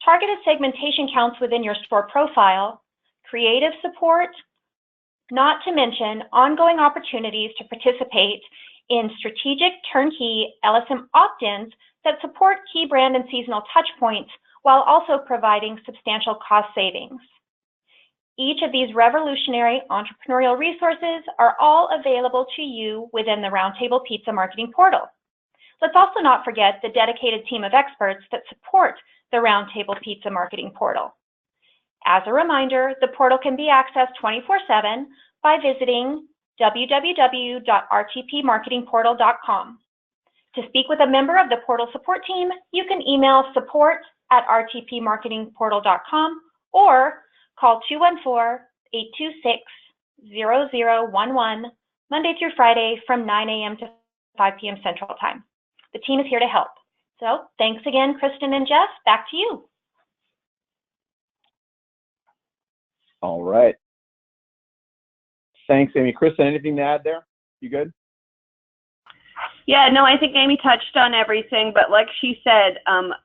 targeted segmentation counts within your store profile, creative support, not to mention ongoing opportunities to participate in strategic turnkey LSM opt-ins that support key brand and seasonal touchpoints while also providing substantial cost savings. Each of these revolutionary entrepreneurial resources are all available to you within the Roundtable Pizza marketing portal. Let's also not forget the dedicated team of experts that support the Roundtable Pizza marketing portal. As a reminder, the portal can be accessed 24/7 by visiting www.rtpmarketingportal.com. To speak with a member of the portal support team, you can email support@rtpmarketingportal.com or call 214-826-0011 Monday through Friday from 9 a.m. to 5 p.m. Central Time. The team is here to help. So thanks again, Kristen and Jeff. Back to you. All right. Thanks, Amy. Kristen, anything to add there? You good? Yeah, no, I think Amy touched on everything, but like she said,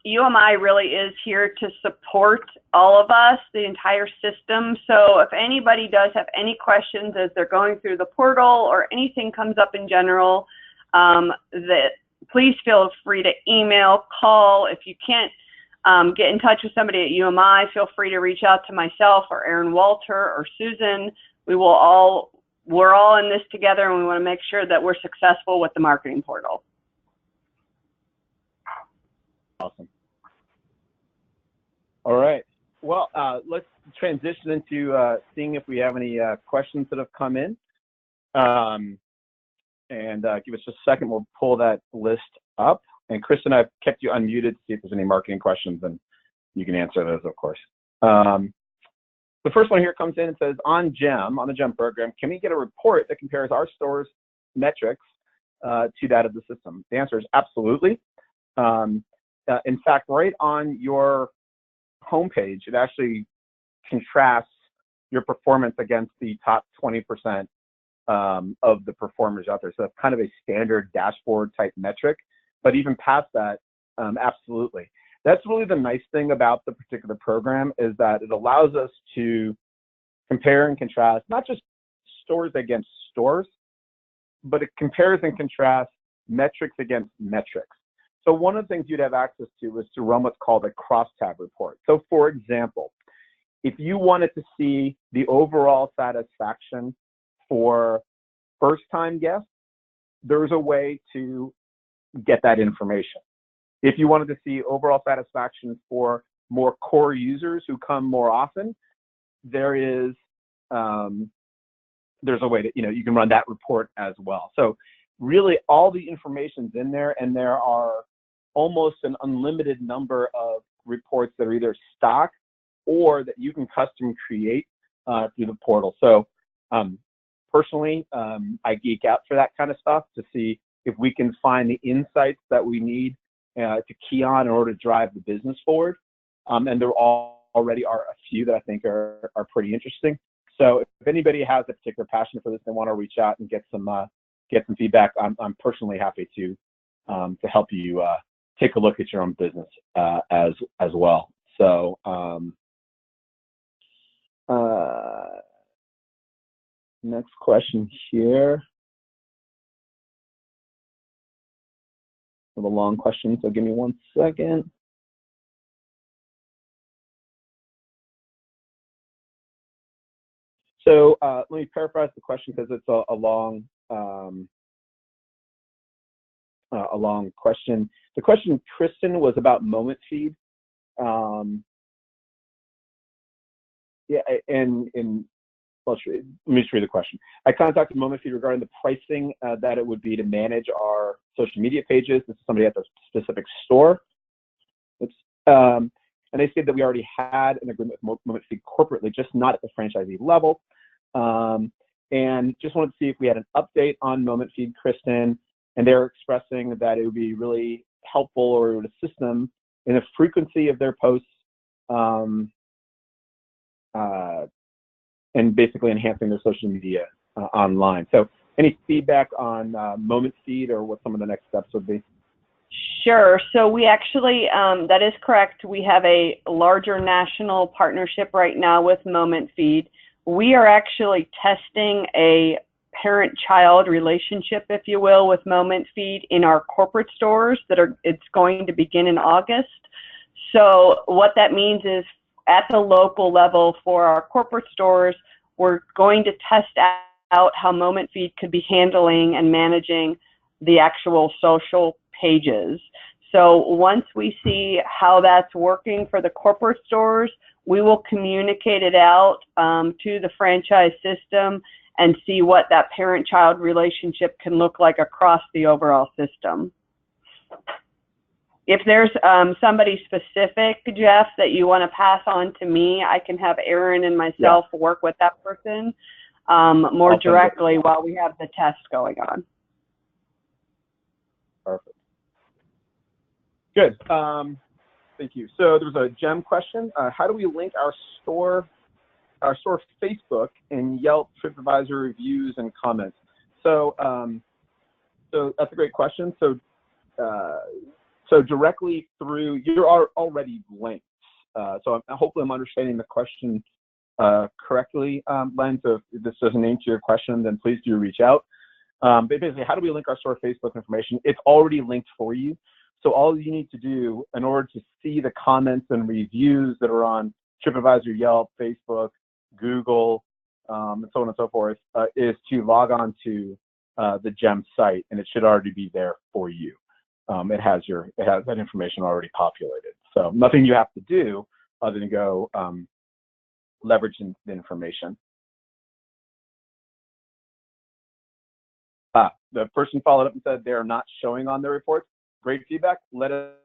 UMI really is here to support all of us, the entire system. So if anybody does have any questions as they're going through the portal or anything comes up in general, please feel free to email, call. If you can't get in touch with somebody at UMI, feel free to reach out to myself or Aaron Walter or Susan. We're all in this together, and we want to make sure that we're successful with the marketing portal. Awesome. All right. Well, let's transition into seeing if we have any questions that have come in. And give us just a second. We'll pull that list up. And Kristen, I've kept you unmuted to see if there's any marketing questions, and you can answer those, of course. The first one here comes in and says, on the GEM program, can we get a report that compares our store's metrics to that of the system? The answer is absolutely. In fact, right on your homepage, it actually contrasts your performance against the top 20% of the performers out there. So that's kind of a standard dashboard type metric. But even past that, absolutely. That's really the nice thing about the particular program, is that it allows us to compare and contrast, not just stores against stores, but it compares and contrasts metrics against metrics. So one of the things you'd have access to is to run what's called a crosstab report. So for example, if you wanted to see the overall satisfaction for first-time guests, there's a way to get that information. If you wanted to see overall satisfaction for more core users who come more often, there's a way that you can run that report as well. So really all the information's in there, and there are almost an unlimited number of reports that are either stock or that you can custom create through the portal. So personally, I geek out for that kind of stuff to see if we can find the insights that we need to key on in order to drive the business forward. And there already are a few that I think are pretty interesting. So if anybody has a particular passion for this and want to reach out and get some feedback, I'm personally happy to help you take a look at your own business as well. So next question here. A long question, so give me 1 second. So let me paraphrase the question because it's a long question. The question, Kristen, was about Moment Feed. Yeah, and well, let me just read the question. I contacted Moment Feed regarding the pricing that it would be to manage our social media pages. This is somebody at the specific store. And they said that we already had an agreement with Moment Feed corporately, just not at the franchisee level. And just wanted to see if we had an update on Moment Feed, Kristen. And they're expressing that it would be really helpful, or it would assist them in the frequency of their posts, and basically enhancing their social media online. So any feedback on Moment Feed, or what some of the next steps would be? Sure. So we actually, that is correct. We have a larger national partnership right now with Moment Feed. We are actually testing a parent-child relationship, if you will, with Moment Feed in our corporate stores it's going to begin in August. So what that means is, at the local level for our corporate stores, we're going to test out how Moment Feed could be handling and managing the actual social pages. So once we see how that's working for the corporate stores, we will communicate it out to the franchise system and see what that parent-child relationship can look like across the overall system. If there's somebody specific, Jeff, that you want to pass on to me, I can have Aaron and myself work with that person more directly while we have the test going on. Perfect. Good. Thank you. So there was a GEM question. How do we link our store Facebook and Yelp, TripAdvisor reviews and comments? So so that's a great question. So directly through, you're already linked. So hopefully I'm understanding the question correctly, Len. So if this doesn't answer your question, then please do reach out. But basically, how do we link our store Facebook information? It's already linked for you. So all you need to do in order to see the comments and reviews that are on TripAdvisor, Yelp, Facebook, Google, and so on and so forth, is to log on to the GEM site, and it should already be there for you. It has that information already populated. So nothing you have to do other than go leverage the information. The person followed up and said they're not showing on their reports. Great feedback. Let us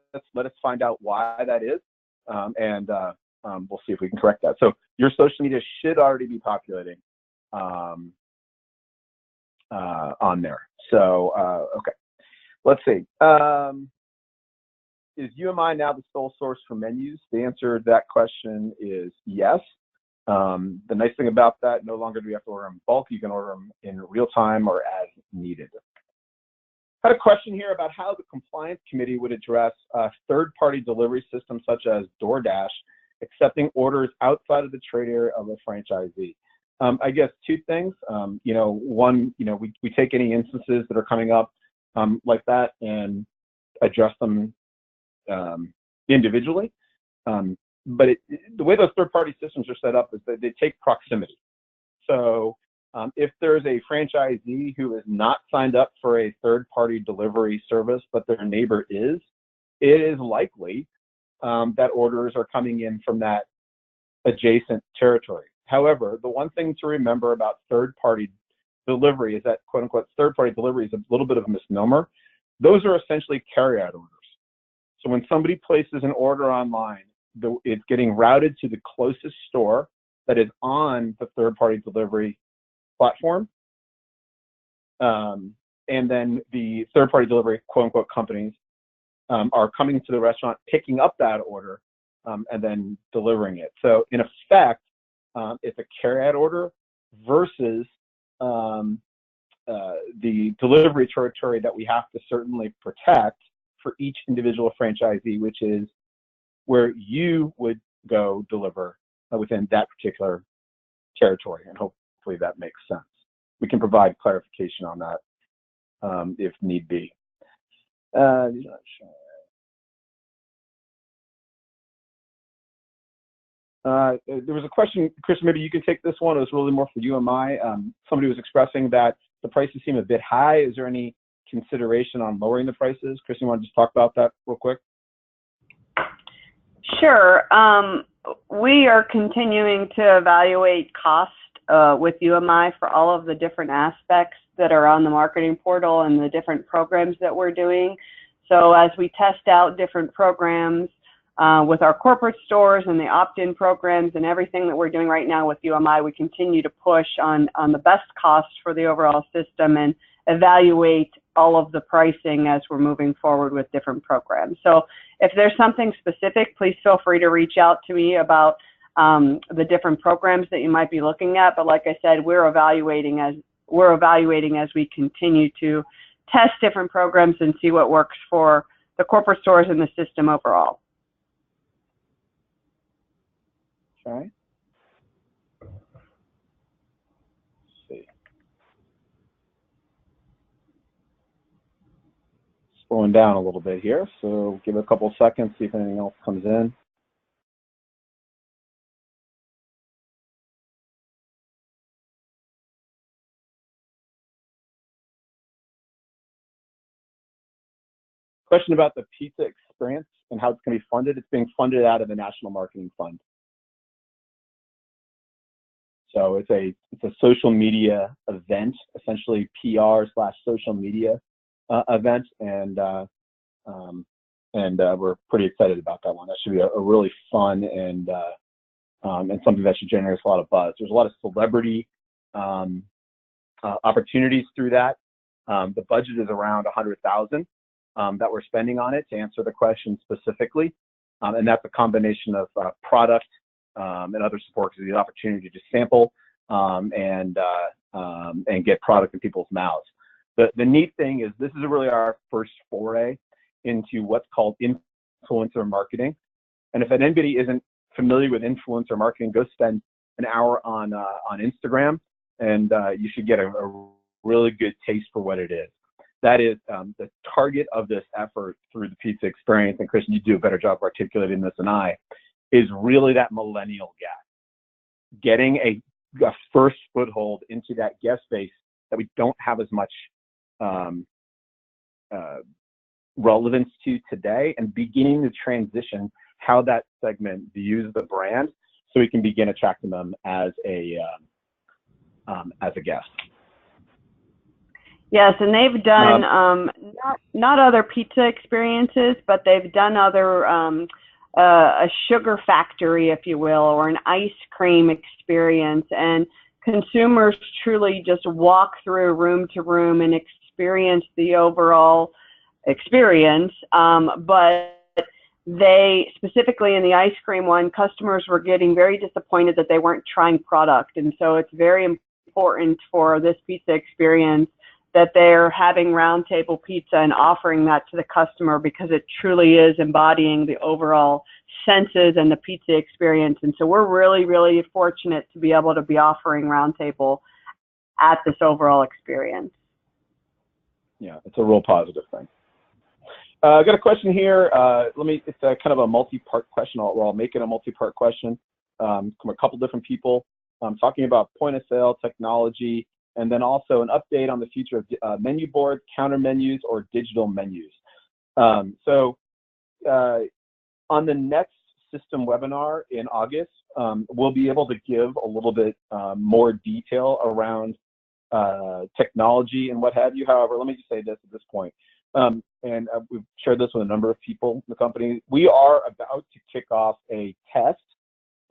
find out why that is, and we'll see if we can correct that. So your social media should already be populating on there. So okay, let's see. Is UMI now the sole source for menus? The answer to that question is yes. The nice thing about that, no longer do we have to order them in bulk. You can order them in real time or as needed. I had a question here about how the compliance committee would address third-party delivery systems such as DoorDash accepting orders outside of the trade area of a franchisee. I guess two things. One, we take any instances that are coming up like that and address them individually. But the way those third-party systems are set up is that they take proximity. So if there's a franchisee who is not signed up for a third-party delivery service, but their neighbor is, it is likely that orders are coming in from that adjacent territory. However, the one thing to remember about third-party delivery is that, quote-unquote, third-party delivery is a little bit of a misnomer. Those are essentially carryout orders. So when somebody places an order online, it's getting routed to the closest store that is on the third-party delivery platform. And then the third-party delivery, quote-unquote, companies are coming to the restaurant, picking up that order, and then delivering it. So in effect, it's a carryout order versus the delivery territory that we have to certainly protect for each individual franchisee, which is where you would go deliver within that particular territory. And hopefully that makes sense. We can provide clarification on that if need be. There was a question, Chris, maybe you can take this one. It was really more for UMI. Somebody was expressing that the prices seem a bit high. Is there any consideration on lowering the prices? Chris, you want to just talk about that real quick? Sure. We are continuing to evaluate cost with UMI for all of the different aspects that are on the marketing portal and the different programs that we're doing. So as we test out different programs with our corporate stores and the opt-in programs and everything that we're doing right now with UMI, we continue to push on the best cost for the overall system and evaluate all of the pricing as we're moving forward with different programs. So if there's something specific, please feel free to reach out to me about the different programs that you might be looking at. But like I said, we're evaluating as we continue to test different programs and see what works for the corporate stores and the system overall. Okay. Let's see. Slowing down a little bit here, so give it a couple seconds, see if anything else comes in. Question about the pizza experience and how it's going to be funded. It's being funded out of the National Marketing Fund. So it's a social media event, essentially PR/social media event, and we're pretty excited about that one. That should be a really fun and something that should generate a lot of buzz. There's a lot of celebrity opportunities through that. The budget is around $100,000 that we're spending on it, to answer the question specifically, and that's a combination of product and other support, because the opportunity to sample and get product in people's mouths. The neat thing is this is really our first foray into what's called influencer marketing. And if anybody isn't familiar with influencer marketing, go spend an hour on Instagram, and you should get a really good taste for what it is. That is the target of this effort through the pizza experience, and Kristen, you do a better job of articulating this than I, is really that millennial gap. Getting a first foothold into that guest base that we don't have as much relevance to today, and beginning to transition how that segment views the brand, so we can begin attracting them as a guest. Yes, and they've done not other pizza experiences, but they've done other a sugar factory, if you will, or an ice cream experience, and consumers truly just walk through room to room and experience the overall experience. But they, specifically in the ice cream one, customers were getting very disappointed that they weren't trying product, and so it's very important for this pizza experience that they're having Round Table Pizza and offering that to the customer, because it truly is embodying the overall senses and the pizza experience. And so we're really, really fortunate to be able to be offering Round Table at this overall experience. Yeah, it's a real positive thing. I got a question here. It's a kind of a multi-part question. I'll make it a multi-part question from a couple different people. Talking about point of sale technology, and then also an update on the future of menu board, counter menus, or digital menus. So on the next system webinar in August, we'll be able to give a little bit more detail around technology and what have you. However, let me just say this at this point, and we've shared this with a number of people in the company. We are about to kick off a test,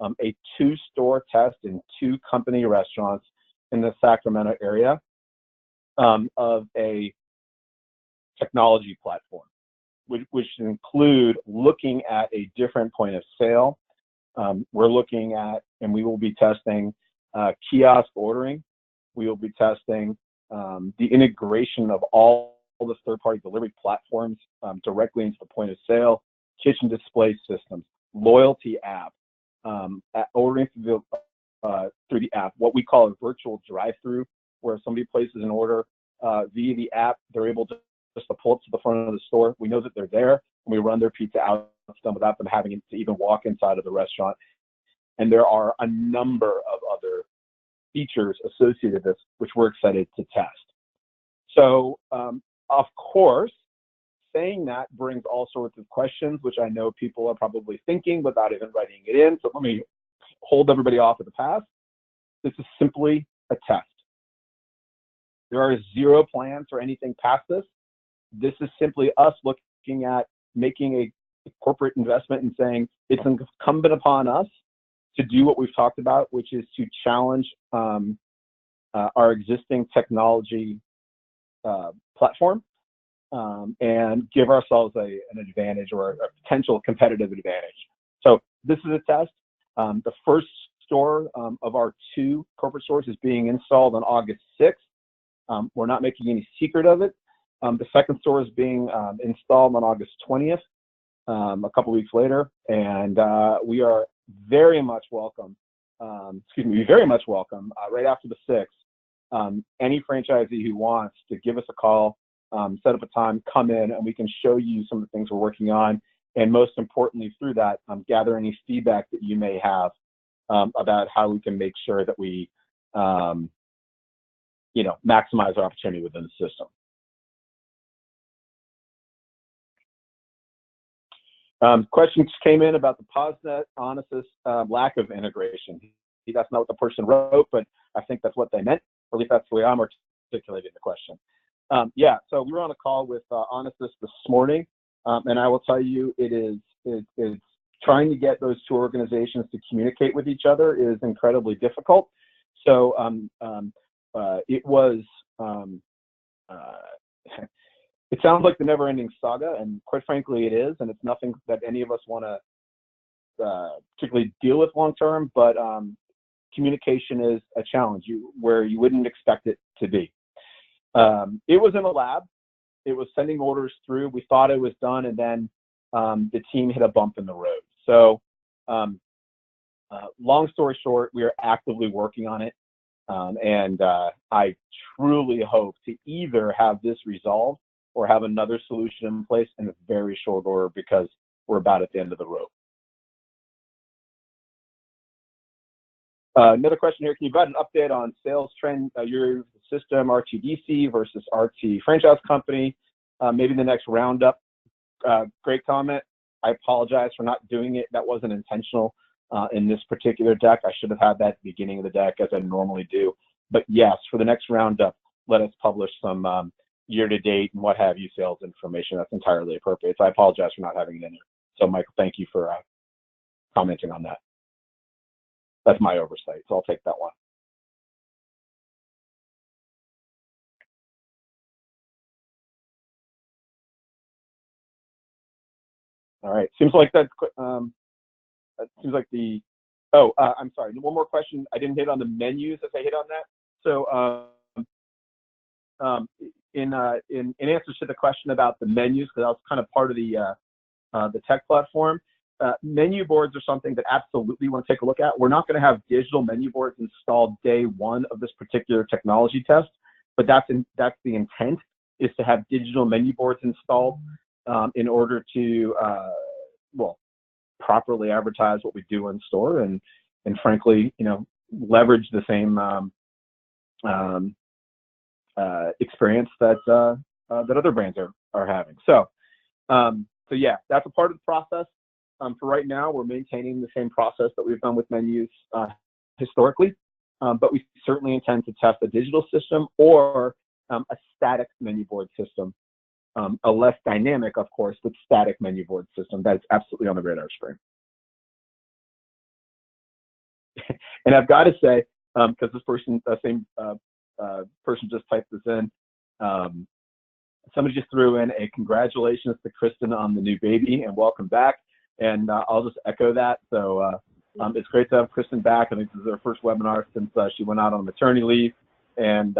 a 2-store test in 2 company restaurants in the Sacramento area of a technology platform, which include looking at a different point of sale. We're looking at, and we will be testing kiosk ordering. We will be testing the integration of all the third-party delivery platforms directly into the point of sale, kitchen display systems, loyalty app, ordering through the app, what we call a virtual drive-through, where somebody places an order via the app. They're able to just pull up to the front of the store. We know that they're there, and we run their pizza out to them without them having to even walk inside of the restaurant. And there are a number of other features associated with this, which we're excited to test. So, of course, saying that brings all sorts of questions, which I know people are probably thinking without even writing it in. So let me hold everybody off at the pass. This is simply a test. There are zero plans for anything past this. This is simply us looking at making a corporate investment and saying it's incumbent upon us to do what we've talked about, which is to challenge our existing technology platform and give ourselves an advantage or a potential competitive advantage. So this is a test. The first store of our 2 corporate stores is being installed on August 6th. We're not making any secret of it. The second store is being installed on August 20th, a couple weeks later, and we are very much welcome. We very much welcome right after the 6th any franchisee who wants to give us a call, set up a time, come in, and we can show you some of the things we're working on, and most importantly, through that, gather any feedback that you may have about how we can make sure that we, maximize our opportunity within the system. Questions came in about the POSNet Onisys lack of integration. That's not what the person wrote, but I think that's what they meant, or at least that's the way I'm articulating the question. So we were on a call with Onisys this morning, and I will tell you it's trying to get those 2 organizations to communicate with each other is incredibly difficult. So it was, it sounds like the never-ending saga, and quite frankly it is, and it's nothing that any of us want to particularly deal with long-term, but communication is a challenge where you wouldn't expect it to be. It was in a lab. It was sending orders through. We thought it was done, and then the team hit a bump in the road. So long story short, we are actively working on it, and I truly hope to either have this resolved or have another solution in place in a very short order, because we're about at the end of the rope. Another question here, can you provide an update on sales trend, your system, RTDC versus RT franchise company, maybe the next roundup? Great comment. I apologize for not doing it. That wasn't intentional in this particular deck. I should have had that at the beginning of the deck as I normally do. But yes, for the next roundup, let us publish some year-to-date and what have you sales information. That's entirely appropriate. So I apologize for not having it in there. So Michael, thank you for commenting on that. That's my oversight, so I'll take that one. All right, seems like that seems like the, I'm sorry, one more question. I didn't hit on the menus as I hit on that. So in answer to the question about the menus, because that was kind of part of the tech platform, menu boards are something that absolutely want to take a look at. We're not going to have digital menu boards installed day 1 of this particular technology test, but that's the intent, is to have digital menu boards installed in order to properly advertise what we do in store and frankly, leverage the same experience that other brands are having. So yeah, that's a part of the process. For right now, we're maintaining the same process that we've done with menus historically, but we certainly intend to test a digital system or a static menu board system, a less dynamic, of course, but static menu board system. That's absolutely on the radar screen. And I've got to say, because this person, the same person just typed this in, somebody just threw in a congratulations to Kristen on the new baby and welcome back. And I'll just echo that. So it's great to have Kristen back. I think this is her first webinar since she went out on maternity leave. And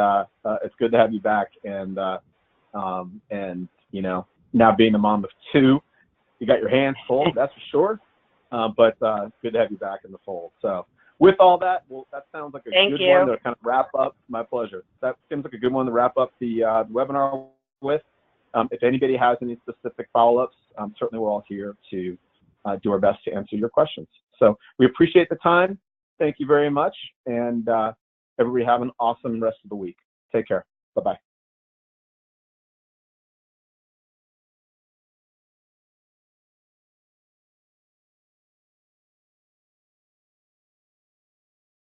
it's good to have you back. And now being a mom of 2, you got your hands full, that's for sure. But good to have you back in the fold. So with all that, well, that sounds like a good one to kind of wrap up. My pleasure. That seems like a good one to wrap up the webinar with. If anybody has any specific follow-ups, certainly we're all here to do our best to answer your questions. So we appreciate the time. Thank you very much. And everybody have an awesome rest of the week. Take care. Bye-bye.